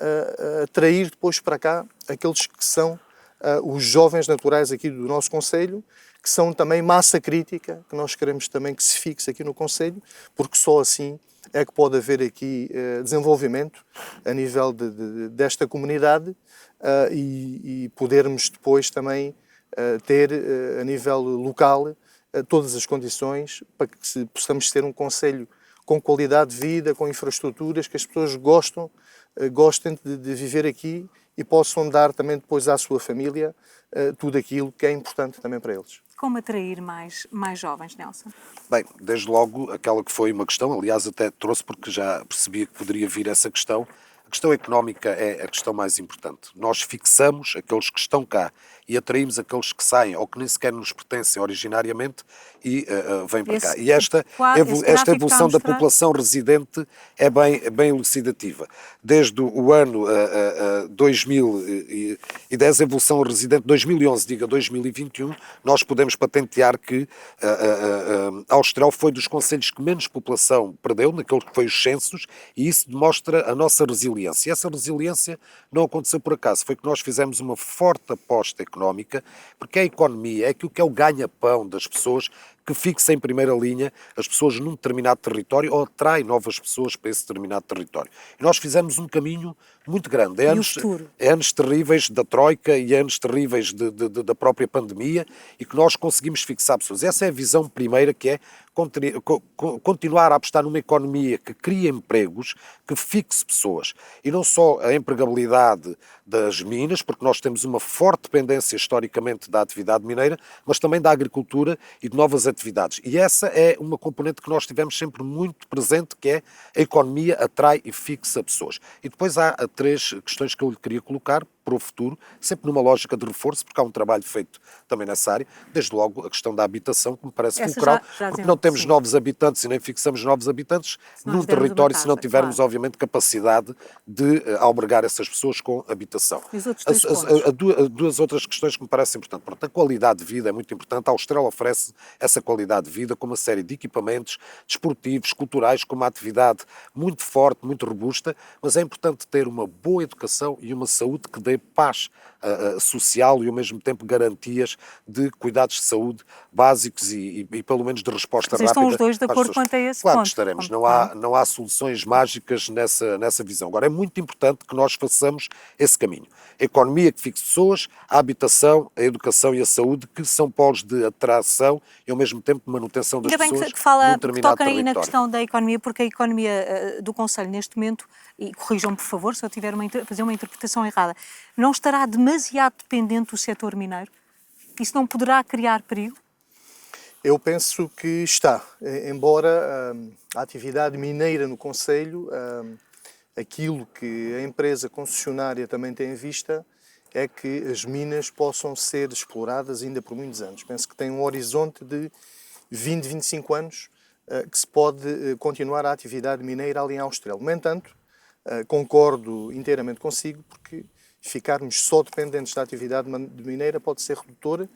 atrair depois para cá aqueles que são os jovens naturais aqui do nosso concelho, que são também massa crítica, que nós queremos também que se fixe aqui no concelho, porque só assim é que pode haver aqui desenvolvimento a nível desta comunidade e podermos depois também ter a nível local todas as condições para que possamos ter um concelho com qualidade de vida, com infraestruturas, que as pessoas gostem de viver aqui e possam dar também depois à sua família tudo aquilo que é importante também para eles. Como atrair mais jovens, Nelson? Bem, desde logo, aquela que foi uma questão, aliás, até trouxe porque já percebia que poderia vir essa questão. A questão económica é a questão mais importante. Nós fixamos aqueles que estão cá e atraímos aqueles que saem ou que nem sequer nos pertencem originariamente e vêm para cá. E esta evolução da população residente é bem elucidativa. Desde o ano 2010, a evolução residente, 2011, diga 2021, nós podemos patentear que Austral foi dos concelhos que menos população perdeu, naquele que foi os censos, e isso demonstra a nossa resiliência. E essa resiliência não aconteceu por acaso, foi que nós fizemos uma forte aposta económica, porque a economia é aquilo que é o ganha-pão das pessoas, que fixa em primeira linha as pessoas num determinado território ou atrai novas pessoas para esse determinado território. E nós fizemos um caminho muito grande. Anos terríveis da Troika e anos terríveis da própria pandemia e que nós conseguimos fixar pessoas. Essa é a visão primeira, que é continuar a apostar numa economia que cria empregos, que fixe pessoas. E não só a empregabilidade das minas, porque nós temos uma forte dependência historicamente da atividade mineira, mas também da agricultura e de novas atividades. E essa é uma componente que nós tivemos sempre muito presente, que é a economia atrai e fixa pessoas. E depois há três questões que eu lhe queria colocar para o futuro, sempre numa lógica de reforço, porque há um trabalho feito também nessa área, desde logo a questão da habitação, que me parece fulcral, porque não temos novos habitantes e nem fixamos novos habitantes num território se não tivermos, obviamente, capacidade de albergar essas pessoas com habitação. Duas outras questões que me parecem importantes. Portanto, a qualidade de vida é muito importante. A Austral oferece essa qualidade de vida com uma série de equipamentos desportivos, culturais, com uma atividade muito forte, muito robusta, mas é importante ter uma boa educação e uma saúde que dê paz social e ao mesmo tempo garantias de cuidados de saúde básicos e pelo menos de resposta rápida. Estão os dois de acordo quanto a esse ponto? Claro que estaremos. Não há soluções mágicas nessa visão. Agora, é muito importante que nós façamos esse caminho. A economia que fixe pessoas, a habitação, a educação e a saúde, que são polos de atração e ao mesmo tempo de manutenção das pessoas num determinado território. Toca aí na questão da economia, porque a economia do concelho neste momento, e corrijam-me por favor se eu tiver fazer uma interpretação errada, não estará demasiado dependente do setor mineiro? Isso não poderá criar perigo? Eu penso que está. Embora a atividade mineira no concelho, aquilo que a empresa concessionária também tem em vista é que as minas possam ser exploradas ainda por muitos anos. Penso que tem um horizonte de 20, 25 anos que se pode continuar a atividade mineira ali em Austral. No entanto, concordo inteiramente consigo, porque ficarmos só dependentes da atividade mineira pode ser redutor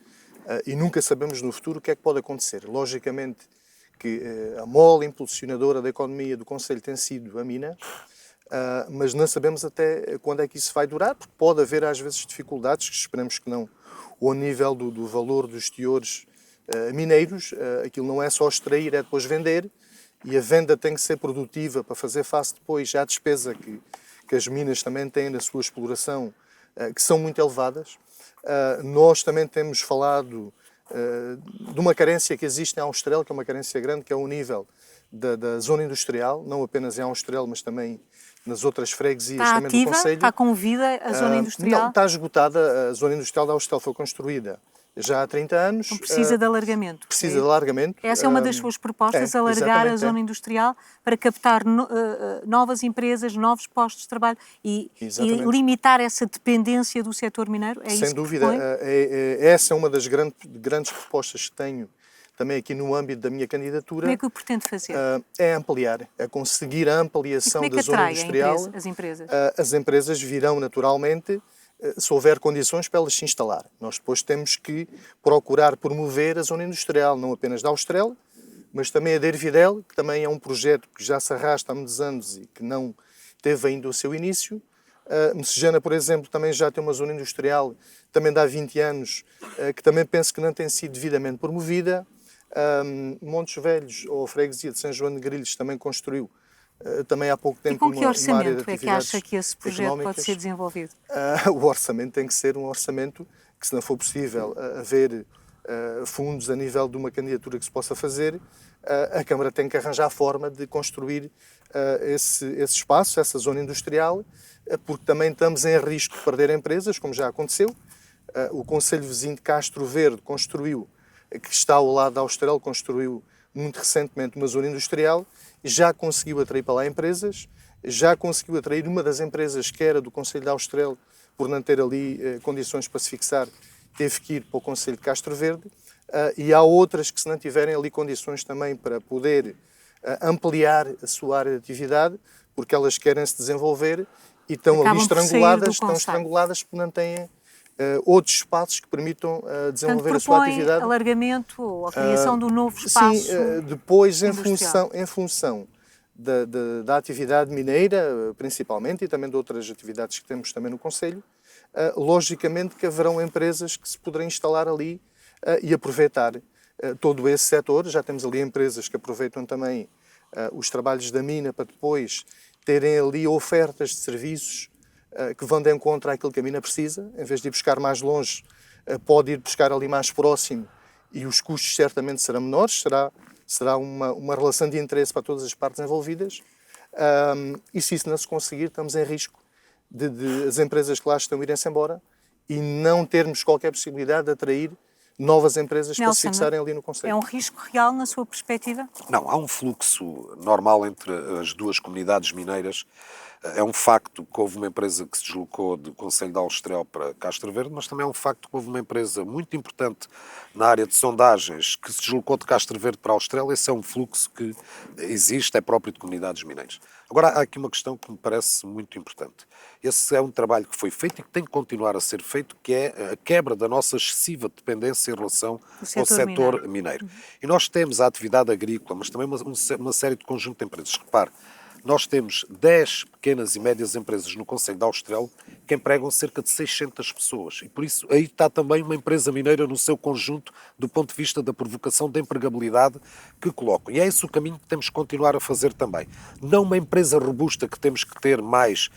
e nunca sabemos no futuro o que é que pode acontecer. Logicamente que a mola impulsionadora da economia do concelho tem sido a mina, mas não sabemos até quando é que isso vai durar, porque pode haver às vezes dificuldades, que esperamos que não, ou a nível do valor dos teores mineiros. Aquilo não é só extrair, é depois vender, e a venda tem que ser produtiva para fazer face depois à despesa que as minas também têm na sua exploração, que são muito elevadas. Nós também temos falado de uma carência que existe em Austral, que é uma carência grande, que é o nível da zona industrial, não apenas em Austral, mas também nas outras freguesias também do concelho. Está com vida a zona industrial? Não, está esgotada. A zona industrial da Austral foi construída já há 30 anos. Então precisa de alargamento. Precisa de alargamento. Essa é uma das suas propostas, alargar a zona industrial para captar novas empresas, novos postos de trabalho e limitar essa dependência do setor mineiro? É Sem isso dúvida. Essa é uma das grandes propostas que tenho também aqui no âmbito da minha candidatura. Como é que o pretende fazer? É ampliar, é conseguir a ampliação da zona industrial. As empresas? As empresas virão naturalmente se houver condições para elas se instalar. Nós depois temos que procurar promover a zona industrial, não apenas da Austral, mas também a da Ervidel, que também é um projeto que já se arrasta há muitos anos e que não teve ainda o seu início. Messejana, por exemplo, também já tem uma zona industrial, também de há 20 anos, que também penso que não tem sido devidamente promovida. Montes Velhos, ou a freguesia de São João de Grilhos, também construiu também há pouco tempo uma área de atividades. E com que orçamento é que acha que esse projeto pode ser desenvolvido? O orçamento tem que ser um orçamento que, se não for possível haver fundos a nível de uma candidatura que se possa fazer, a Câmara tem que arranjar a forma de construir esse espaço, essa zona industrial, porque também estamos em risco de perder empresas, como já aconteceu. O Concelho Vizinho de Castro Verde construiu, que está ao lado da Austral, construiu muito recentemente uma zona industrial, já conseguiu atrair para lá empresas, já conseguiu atrair uma das empresas que era do Concelho da Austral, por não ter ali condições para se fixar, teve que ir para o Concelho de Castro Verde, e há outras que, se não tiverem ali condições também para poder ampliar a sua área de atividade, porque elas querem se desenvolver e estão ali estranguladas porque não têm outros espaços que permitam desenvolver a sua atividade. Alargamento ou a criação de um novo espaço? Sim, depois em função da atividade mineira, principalmente, e também de outras atividades que temos também no Concelho, logicamente que haverão empresas que se poderão instalar ali e aproveitar todo esse setor. Já temos ali empresas que aproveitam também os trabalhos da mina para depois terem ali ofertas de serviços que vão de encontro àquilo que a mina precisa. Em vez de ir buscar mais longe, pode ir buscar ali mais próximo e os custos certamente serão menores, será uma relação de interesse para todas as partes envolvidas. E se isso não se conseguir, estamos em risco de as empresas que lá estão irem-se embora e não termos qualquer possibilidade de atrair novas empresas para se fixarem ali no Concelho. É um risco real na sua perspectiva? Não, há um fluxo normal entre as duas comunidades mineiras. É um facto que houve uma empresa que se deslocou do Concelho de Austral para Castro Verde, mas também é um facto que houve uma empresa muito importante na área de sondagens que se deslocou de Castro Verde para Austral. Esse é um fluxo que existe, é próprio de comunidades mineiras. Agora, há aqui uma questão que me parece muito importante. Esse é um trabalho que foi feito e que tem que continuar a ser feito, que é a quebra da nossa excessiva dependência em relação ao setor mineiro. E nós temos a atividade agrícola, mas também uma série de conjunto de empresas. Repare, nós temos 10 pequenas e médias empresas no Concelho de Austral que empregam cerca de 600 pessoas. E por isso aí está também uma empresa mineira no seu conjunto do ponto de vista da provocação da empregabilidade que colocam. E é esse o caminho que temos que continuar a fazer também. Não uma empresa robusta que temos que ter mais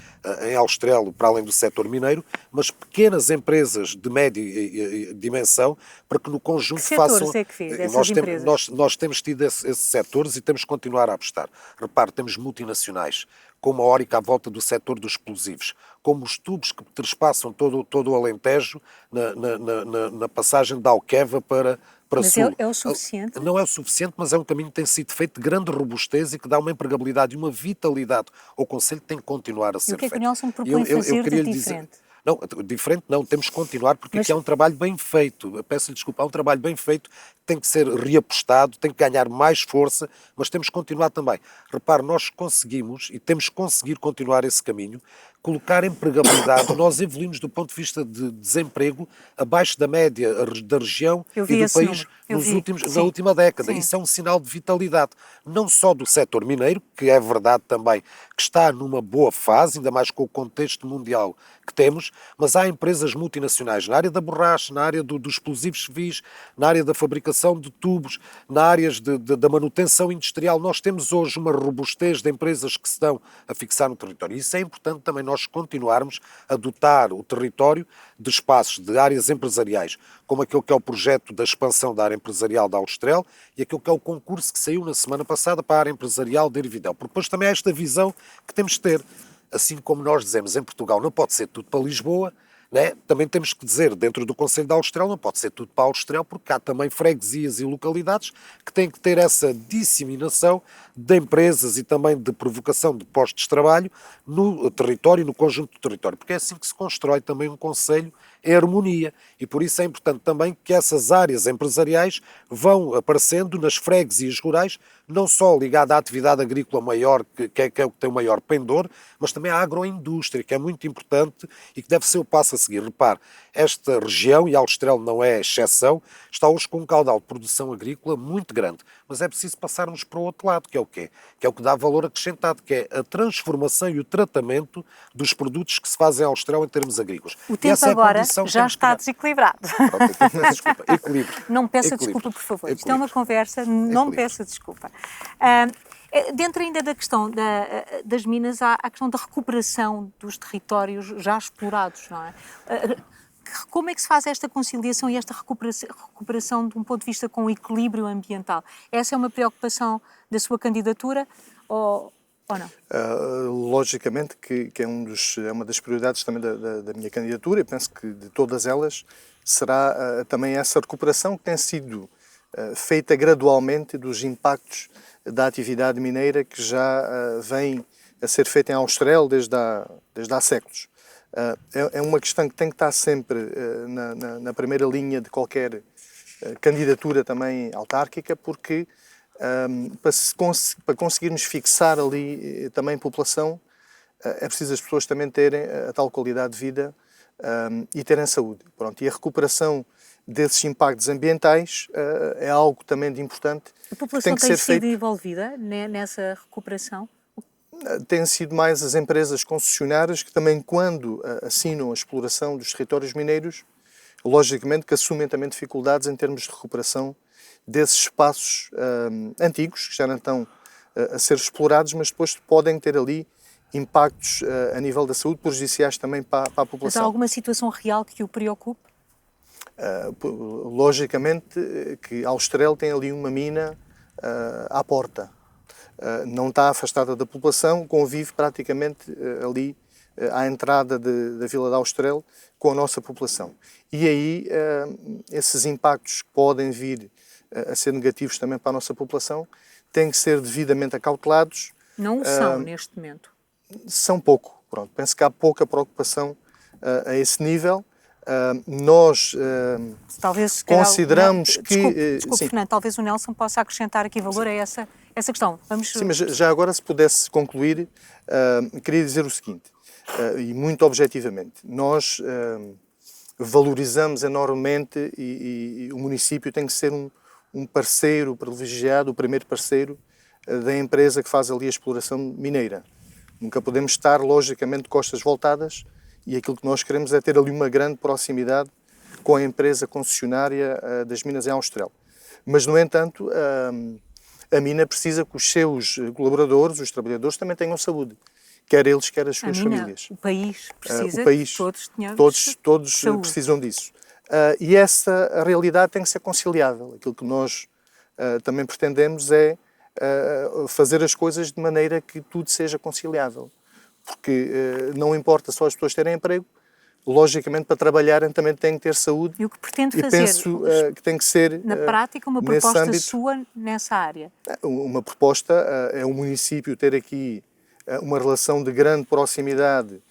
em Austral para além do setor mineiro, mas pequenas empresas de média dimensão para que no conjunto façam... É que fez essas empresas? Nós temos tido esses setores e temos que continuar a apostar. Repare, temos multinacionais, como a Orica à volta do setor dos explosivos, como os tubos que trespassam todo o Alentejo na passagem da Alqueva para Sul. Mas é o suficiente? Não é o suficiente, mas é um caminho que tem sido feito de grande robustez e que dá uma empregabilidade e uma vitalidade ao Concelho que tem que continuar a ser feito. E o que é que o Nelson propõe fazer de diferente? Não, diferente não, temos que continuar porque aqui é um trabalho bem feito. Peço-lhe desculpa, é um trabalho bem feito, tem que ser reapostado, tem que ganhar mais força, mas temos que continuar também. Repare, nós conseguimos e temos que conseguir continuar esse caminho, colocar empregabilidade. Nós evoluímos do ponto de vista de desemprego abaixo da média da região e do país na última década. Sim. Isso é um sinal de vitalidade, não só do setor mineiro, que é verdade também que está numa boa fase, ainda mais com o contexto mundial que temos, mas há empresas multinacionais na área da borracha, na área dos explosivos civis, na área da fabricação de tubos, na área da manutenção industrial. Nós temos hoje uma robustez de empresas que se estão a fixar no território. Isso é importante também nós continuarmos a dotar o território de espaços, de áreas empresariais, como aquele que é o projeto da expansão da área empresarial da Austral e aquele que é o concurso que saiu na semana passada para a área empresarial da Ervidel. Porque depois também há esta visão que temos de ter. Assim como nós dizemos em Portugal, não pode ser tudo para Lisboa, né? Também temos que dizer, dentro do Conselho de Aljustrel, não pode ser tudo para Aljustrel, porque há também freguesias e localidades que têm que ter essa disseminação de empresas e também de provocação de postos de trabalho no território, no conjunto do território, porque é assim que se constrói também um concelho em harmonia, e por isso é importante também que essas áreas empresariais vão aparecendo nas freguesias rurais, não só ligada à atividade agrícola maior, que é o que tem o maior pendor, mas também à agroindústria, que é muito importante e que deve ser o passo a seguir. Repare, esta região, e Aljustrel não é exceção, está hoje com um caudal de produção agrícola muito grande, mas é preciso passarmos para o outro lado, que é o quê? Que é o que dá valor acrescentado, que é a transformação e o tratamento dos produtos que se fazem em Aljustrel em termos agrícolas. O tempo agora já está criar. desequilibrado. Pronto, então peço desculpa. Equilíbrio. Não me peça Equilíbrio. desculpa, por favor. Isto é Equilíbrio. uma conversa, não me Equilíbrio. peça desculpa. Dentro ainda da questão das minas, há a questão da recuperação dos territórios já explorados, não é? Como é que se faz esta conciliação e esta recuperação de um ponto de vista com o equilíbrio ambiental? Essa é uma preocupação da sua candidatura ou não? Logicamente que é uma das prioridades também da minha candidatura, e penso que de todas elas será também essa recuperação que tem sido feita gradualmente dos impactos da atividade mineira que já vem a ser feita em Aljustrel desde há séculos. É uma questão que tem que estar sempre na primeira linha de qualquer candidatura também autárquica, porque para conseguirmos fixar ali também população, é preciso as pessoas também terem a tal qualidade de vida e terem saúde. Pronto, e a recuperação desses impactos ambientais é algo também de importante. A população tem sido envolvida nessa recuperação? Têm sido mais as empresas concessionárias que também, quando assinam a exploração dos territórios mineiros, logicamente que assumem também dificuldades em termos de recuperação desses espaços antigos, que já não estão a ser explorados, mas depois podem ter ali impactos a nível da saúde prejudiciais também para a população. Mas há alguma situação real que o preocupe? Logicamente que Aljustrel tem ali uma mina à porta. Não está afastada da população, convive praticamente ali à entrada da Vila de Aljustrel com a nossa população. E aí esses impactos que podem vir a ser negativos também para a nossa população têm que ser devidamente acautelados. Não o são neste momento? São pouco. Pronto, penso que há pouca preocupação a esse nível. Nós talvez, consideramos que... Desculpe, Fernando, talvez o Nelson possa acrescentar aqui valor a essa questão. Sim, mas já agora, se pudesse concluir, queria dizer o seguinte, e muito objetivamente, nós valorizamos enormemente e o município tem que ser um parceiro privilegiado, o primeiro parceiro da empresa que faz ali a exploração mineira. Nunca podemos estar, logicamente, de costas voltadas, e aquilo que nós queremos é ter ali uma grande proximidade com a empresa concessionária das minas em Aljustrel. Mas, no entanto, a mina precisa que os seus colaboradores, os trabalhadores, também tenham saúde. Quer eles, quer as suas famílias. O país precisa, o país, que todos tenhamos todos precisam disso. E essa realidade tem que ser conciliável. Aquilo que nós também pretendemos é fazer as coisas de maneira que tudo seja conciliável. Porque não importa só as pessoas terem emprego, logicamente para trabalharem também têm que ter saúde. E o que pretende e fazer? Penso que tem que ser, na prática, uma proposta sua nessa área? Uma proposta é o município ter aqui uma relação de grande proximidade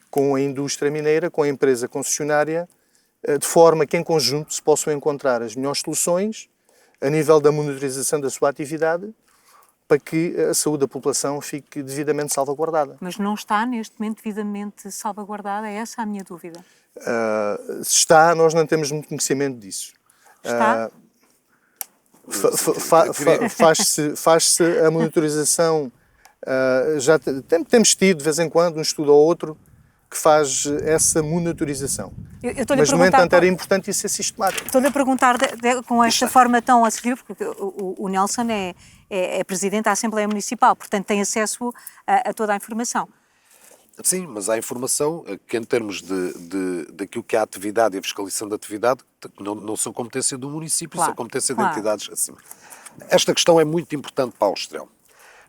com a indústria mineira, com a empresa concessionária, de forma que em conjunto se possam encontrar as melhores soluções a nível da monitorização da sua atividade, para que a saúde da população fique devidamente salvaguardada. Mas não está neste momento devidamente salvaguardada? É essa a minha dúvida. Se está, nós não temos muito conhecimento disso. Está? Faz-se a monitorização, já temos tido de vez em quando um estudo ou outro que faz essa monitorização. Mas, no entanto, era importante isso ser sistemático. Estou-lhe a perguntar com esta forma tão assertiva, porque o Nelson é presidente da Assembleia Municipal, portanto tem acesso a toda a informação. Sim, mas há informação que, em termos daquilo que é a atividade e a fiscalização da atividade, não são competência do município, são competência de entidades acima. Esta questão é muito importante para Aljustrel.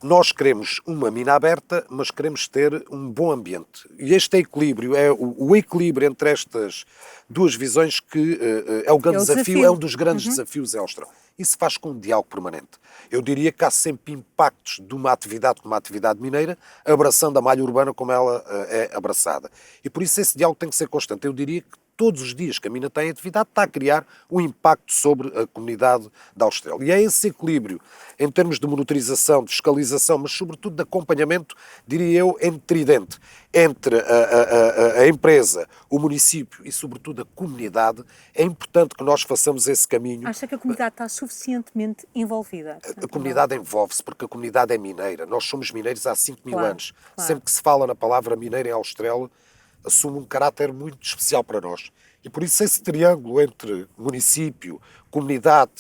Nós queremos uma mina aberta, mas queremos ter um bom ambiente. E este equilíbrio, é o equilíbrio entre estas duas visões que é o grande desafio, é um dos grandes desafios em Austral. Isso faz com um diálogo permanente. Eu diria que há sempre impactos de uma atividade como a atividade mineira, abraçando a malha urbana como ela é abraçada. E por isso esse diálogo tem que ser constante. Eu diria que todos os dias que a mina tem atividade está a criar um impacto sobre a comunidade da Austrália. E é esse equilíbrio, em termos de monitorização, de fiscalização, mas sobretudo de acompanhamento, diria eu, em tridente, entre a empresa, o município e sobretudo a comunidade, é importante que nós façamos esse caminho. Acha que a comunidade está suficientemente envolvida? A comunidade envolve-se, porque a comunidade é mineira. Nós somos mineiros há 5.000 anos. Claro. Sempre que se fala na palavra mineira em Austrália, assume um caráter muito especial para nós. E por isso esse triângulo entre município, comunidade,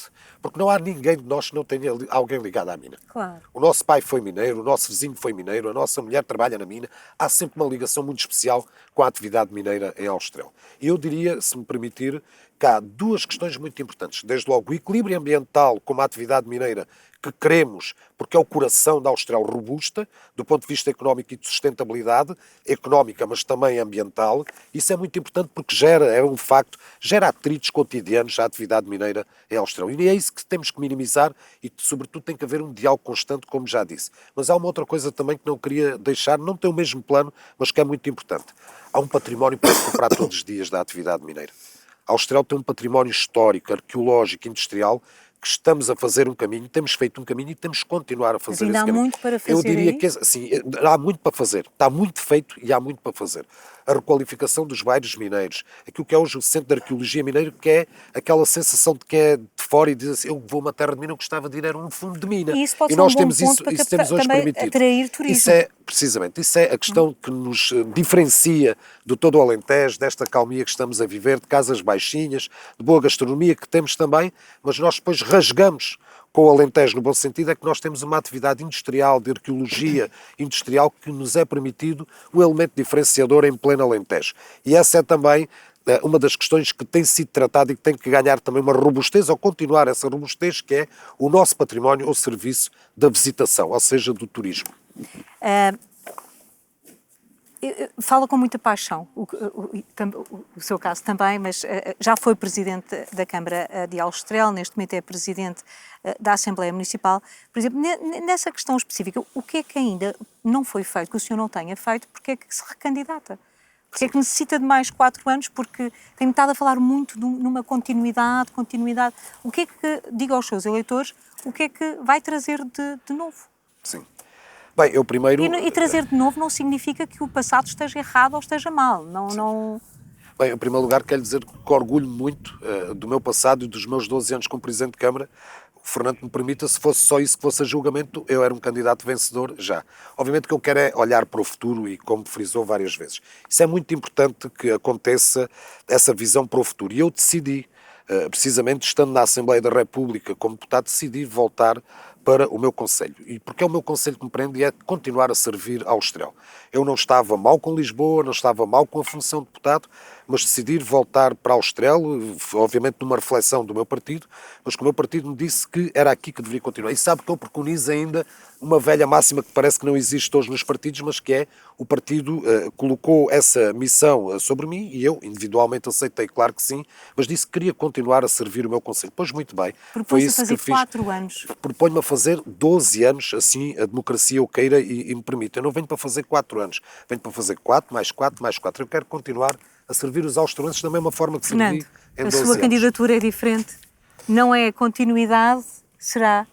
porque não há ninguém de nós que não tenha alguém ligado à mina. Claro. O nosso pai foi mineiro, o nosso vizinho foi mineiro, a nossa mulher trabalha na mina. Há sempre uma ligação muito especial com a atividade mineira em Austrália. E eu diria, se me permitir, que há duas questões muito importantes. Desde logo, o equilíbrio ambiental como a atividade mineira que queremos, porque é o coração da Austrália robusta, do ponto de vista económico e de sustentabilidade, económica, mas também ambiental. Isso é muito importante porque é um facto, gera atritos cotidianos à atividade mineira em Austrália. E é isso que temos que minimizar e, sobretudo, tem que haver um diálogo constante, como já disse. Mas há uma outra coisa também que não queria deixar, não tem o mesmo plano, mas que é muito importante. Há um património para recuperar todos os dias da atividade mineira. A Austrália tem um património histórico, arqueológico, industrial, que estamos a fazer um caminho, temos feito um caminho e temos que continuar a fazer esse caminho. Ainda há muito para fazer. Eu diria aí? que sim, há muito para fazer, está muito feito e há muito para fazer. A requalificação dos bairros mineiros, aquilo que é hoje o Centro de Arqueologia Mineira, que é aquela sensação de que é de fora e diz assim, eu vou a uma terra de mina, eu gostava de ir a um fundo de mina. E isso pode e ser nós um bom temos ponto isso, para isso temos hoje também permitido. atrair turismo. Isso é, precisamente, isso é a questão que nos diferencia do todo o Alentejo, desta calmia que estamos a viver, de casas baixinhas, de boa gastronomia que temos também, mas nós depois rasgamos com o Alentejo, no bom sentido, é que nós temos uma atividade industrial, de arqueologia industrial, que nos é permitido um elemento diferenciador em pleno Alentejo. E essa é também uma das questões que tem sido tratada e que tem que ganhar também uma robustez, ou continuar essa robustez, que é o nosso património ao serviço da visitação, ou seja, do turismo. Fala com muita paixão, o seu caso também, mas já foi presidente da Câmara de Austral, neste momento é presidente da Assembleia Municipal. Por exemplo, nessa questão específica, o que é que ainda não foi feito, que o senhor não tenha feito, porque é que se recandidata? Porque é que necessita de mais 4 anos? Porque tem estado a falar muito numa continuidade. O que é que, diga aos seus eleitores, o que é que vai trazer de novo? Sim. Bem, eu primeiro... E trazer de novo não significa que o passado esteja errado ou esteja mal. Não... Bem, em primeiro lugar, quero dizer que orgulho muito do meu passado e dos meus 12 anos como Presidente de Câmara. O Fernando me permita, se fosse só isso que fosse a julgamento, eu era um candidato vencedor já. Obviamente que eu quero é olhar para o futuro e, como frisou várias vezes, isso é muito importante que aconteça, essa visão para o futuro. E eu decidi, precisamente estando na Assembleia da República como deputado, decidi voltar para o meu concelho. E porque é o meu concelho que me prende e é continuar a servir a Austral. Eu não estava mal com Lisboa, não estava mal com a função de deputado, mas decidi voltar para a Austral, obviamente numa reflexão do meu partido, mas que o meu partido me disse que era aqui que deveria continuar. E sabe que eu preconizo ainda uma velha máxima que parece que não existe hoje nos partidos, mas que é o partido colocou essa missão sobre mim e eu individualmente aceitei, claro que sim, mas disse que queria continuar a servir o meu concelho. Pois muito bem. Propôs-se a fazer 4 anos. Proponho-me a fazer 12 anos, assim a democracia o queira e me permite. Eu não venho para fazer 4 anos, venho para fazer 4, mais 4, mais 4. Eu quero continuar a servir os australianos da mesma forma que servi em 12 anos. A sua candidatura é diferente, não é continuidade, será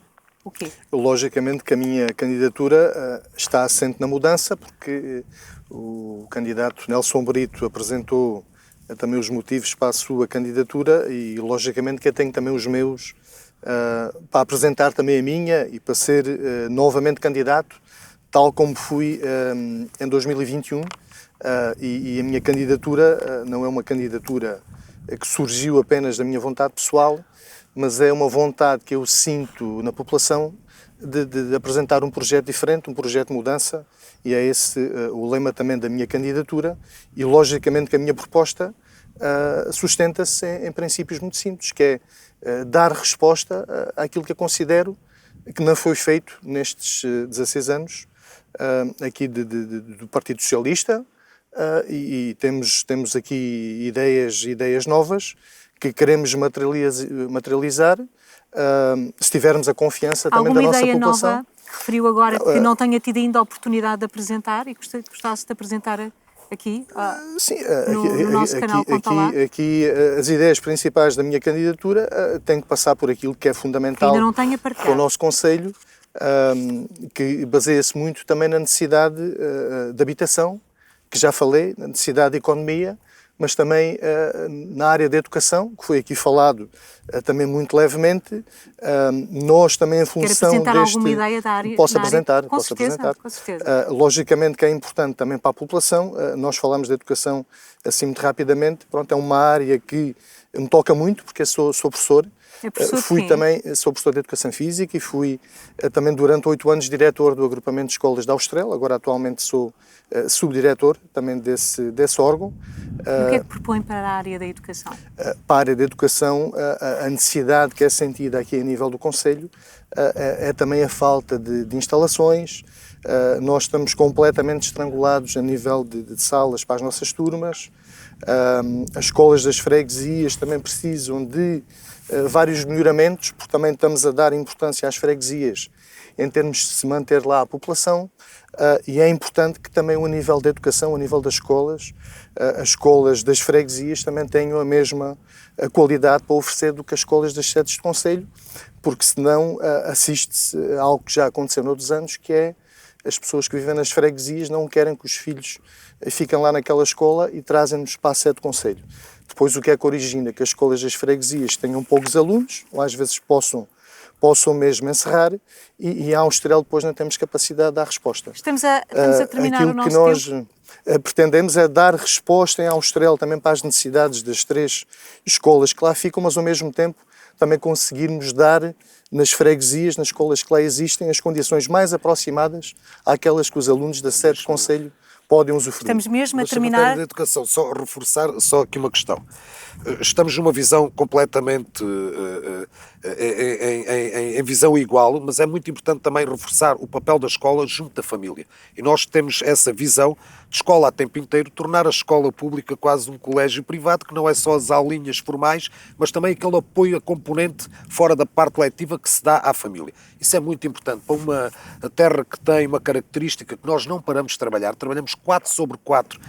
o quê? Logicamente que a minha candidatura está assente na mudança, porque o candidato Nelson Brito apresentou também os motivos para a sua candidatura e logicamente que eu tenho também os meus para apresentar também a minha e para ser novamente candidato, tal como fui em 2021. E a minha candidatura não é uma candidatura que surgiu apenas da minha vontade pessoal, mas é uma vontade que eu sinto na população de apresentar um projeto diferente, um projeto de mudança, e é esse o lema também da minha candidatura, e logicamente que a minha proposta sustenta-se em princípios muito simples, que é dar resposta àquilo que eu considero que não foi feito nestes 16 anos aqui do Partido Socialista, e temos aqui ideias novas que queremos materializar, se tivermos a confiança também da nossa população. Alguma ideia nova que referiu agora que não tenha tido ainda a oportunidade de apresentar e gostasse de apresentar aqui? Sim, no nosso canal Conta Lá? Aqui as ideias principais da minha candidatura têm que passar por aquilo que é fundamental que ainda não tenha partilhado. para o nosso Conselho, que baseia-se muito também na necessidade de habitação, que já falei, na necessidade de economia, mas também na área da educação, que foi aqui falado também muito levemente. Nós também, em função Quer apresentar alguma ideia da área? Posso apresentar. Com certeza. Logicamente que é importante também para a população. Nós falamos de educação assim muito rapidamente. Pronto, é uma área que me toca muito, porque eu sou professor. É professor Sou professor de Educação Física e fui também durante 8 anos diretor do agrupamento de escolas da Austrália. Agora atualmente sou subdiretor também desse órgão. E o que é que propõe para a área da educação? Para a área da educação, a necessidade que é sentida aqui a nível do Conselho é também a falta de instalações. Nós estamos completamente estrangulados a nível de salas para as nossas turmas. As escolas das freguesias também precisam de vários melhoramentos, porque também estamos a dar importância às freguesias em termos de se manter lá a população, e é importante que também o nível da educação, o nível das escolas, as escolas das freguesias também tenham a mesma qualidade para oferecer do que as escolas das sedes de concelho, porque senão assiste-se a algo que já aconteceu noutros anos, que é as pessoas que vivem nas freguesias não querem que os filhos fiquem lá naquela escola e trazem-nos para a sede de concelho. Depois, o que é que origina? Que as escolas das freguesias tenham poucos alunos, ou às vezes possam mesmo encerrar, e a Austrália depois não temos capacidade de dar resposta. Estamos a terminar o nosso tempo. Aquilo que nós pretendemos é dar resposta em Austrália também para as necessidades das 3 escolas que lá ficam, mas ao mesmo tempo também conseguirmos dar nas freguesias, nas escolas que lá existem, as condições mais aproximadas àquelas que os alunos da sede de concelho podem usufruir. Estamos mesmo a Mas terminar. da educação, só reforçar só aqui uma questão. Estamos numa visão completamente em visão igual, mas é muito importante também reforçar o papel da escola junto da família. E nós temos essa visão de escola a tempo inteiro, tornar a escola pública quase um colégio privado, que não é só as aulinhas formais, mas também aquele apoio a componente fora da parte letiva que se dá à família. Isso é muito importante para uma terra que tem uma característica que nós não paramos de trabalhar, trabalhamos 4/4.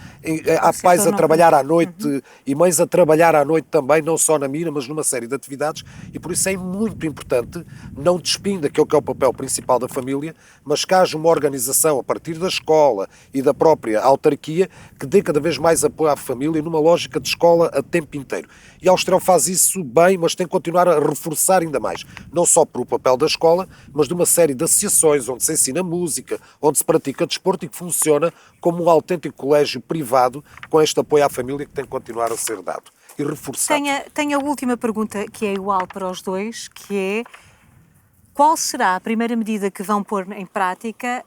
Há pais a trabalhar à noite e mães a trabalhar à noite também, não só na mira, mas numa série de atividades, e por isso é muito importante, não despindo aquilo que é o papel principal da família, mas que haja uma organização a partir da escola e da própria autarquia que dê cada vez mais apoio à família numa lógica de escola a tempo inteiro. E a Austrália faz isso bem, mas tem que continuar a reforçar ainda mais, não só por o papel da escola, mas de uma série de associações onde se ensina música, onde se pratica desporto e que funciona como um autêntico colégio privado com este apoio à família que tem que continuar a ser dado e reforçado. Tenho a última pergunta que é igual para os dois, que é: qual será a primeira medida que vão pôr em prática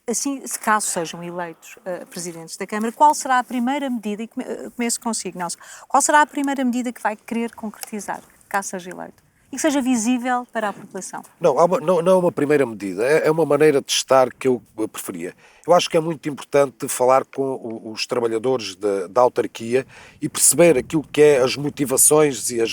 assim, se caso sejam eleitos presidentes da Câmara, qual será a primeira medida, e começo consigo, Nelson, qual será a primeira medida que vai querer concretizar, caso seja eleito? E que seja visível para a população? Não é uma primeira medida, é uma maneira de estar que eu preferia. Eu acho que é muito importante falar com os trabalhadores da autarquia e perceber aquilo que é as motivações e a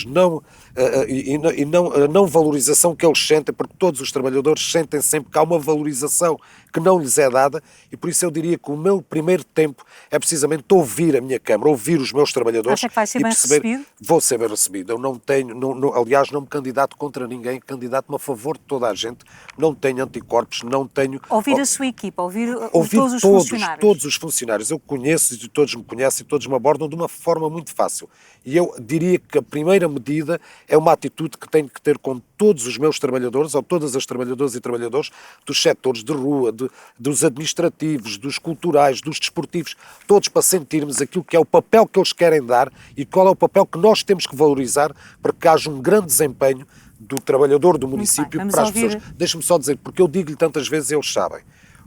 não valorização que eles sentem, porque todos os trabalhadores sentem sempre que há uma valorização que não lhes é dada, e por isso eu diria que o meu primeiro tempo é precisamente ouvir a minha Câmara, ouvir os meus trabalhadores. Acha que vai ser e bem perceber, recebido? Vou ser bem recebido. Eu não tenho, aliás, não me candidato contra ninguém, candidato-me a favor de toda a gente, não tenho anticorpos, não tenho... Ouvir a sua equipa, ouvir todos os funcionários. Todos os funcionários. Eu conheço e todos me conhecem e todos me abordam de uma forma muito fácil. E eu diria que a primeira medida é uma atitude que tenho que ter com todos os meus trabalhadores, ou todas as trabalhadoras e trabalhadores dos setores de rua, dos administrativos, dos culturais, dos desportivos, todos para sentirmos aquilo que é o papel que eles querem dar e qual é o papel que nós temos que valorizar para que haja um grande desempenho do trabalhador do município para as pessoas. Deixa-me só dizer, porque eu digo-lhe tantas vezes, eles sabem.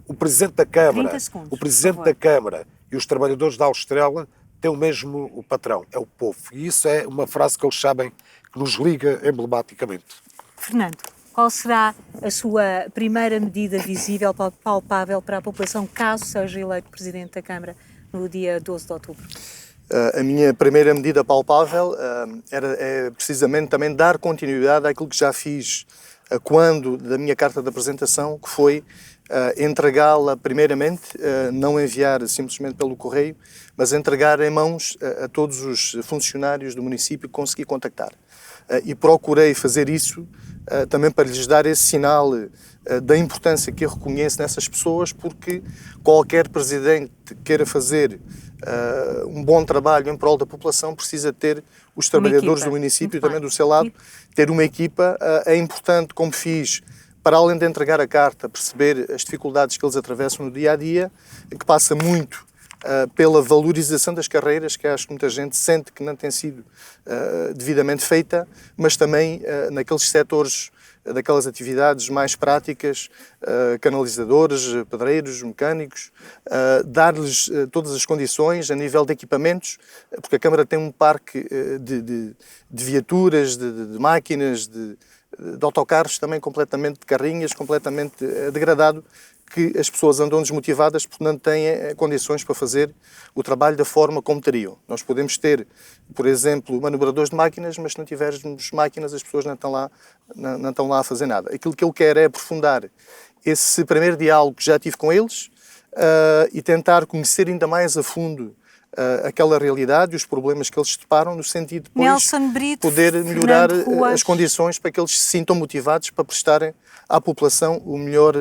O Presidente da Câmara, e os trabalhadores da Austrália têm o mesmo o patrão, é o povo. E isso é uma frase que eles sabem, que nos liga emblematicamente. Fernando. Qual será a sua primeira medida visível, palpável para a população, caso seja eleito Presidente da Câmara no dia 12 de outubro? A minha primeira medida palpável é precisamente também dar continuidade àquilo que já fiz quando da minha carta de apresentação, que foi entregá-la primeiramente, não enviar simplesmente pelo correio, mas entregar em mãos a todos os funcionários do município que consegui contactar. E procurei fazer isso também para lhes dar esse sinal da importância que eu reconheço nessas pessoas, porque qualquer presidente que queira fazer um bom trabalho em prol da população precisa ter os trabalhadores do município também do seu lado, ter uma equipa. É importante, como fiz, para além de entregar a carta, perceber as dificuldades que eles atravessam no dia-a-dia, que passa muito pela valorização das carreiras, que acho que muita gente sente que não tem sido devidamente feita, mas também naqueles setores, daquelas atividades mais práticas, canalizadores, pedreiros, mecânicos, dar-lhes todas as condições a nível de equipamentos, porque a Câmara tem um parque de viaturas, de máquinas, de autocarros também completamente, de carrinhas, completamente degradado, que as pessoas andam desmotivadas porque não têm condições para fazer o trabalho da forma como teriam. Nós podemos ter, por exemplo, manobradores de máquinas, mas se não tivermos máquinas, as pessoas não estão lá a fazer nada. Aquilo que eu quero é aprofundar esse primeiro diálogo que já tive com eles e tentar conhecer ainda mais a fundo aquela realidade e os problemas que eles se deparam, no sentido de depois poder melhorar as condições para que eles se sintam motivados para prestarem à população o melhor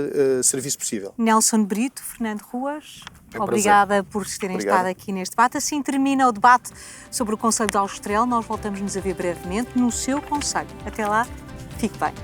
serviço possível. Nelson Brito, Fernando Ruas, obrigada por terem estado aqui neste debate. Assim termina o debate sobre o Conselho de Aljustrel. Nós voltamos-nos a ver brevemente no seu Conselho. Até lá, fique bem.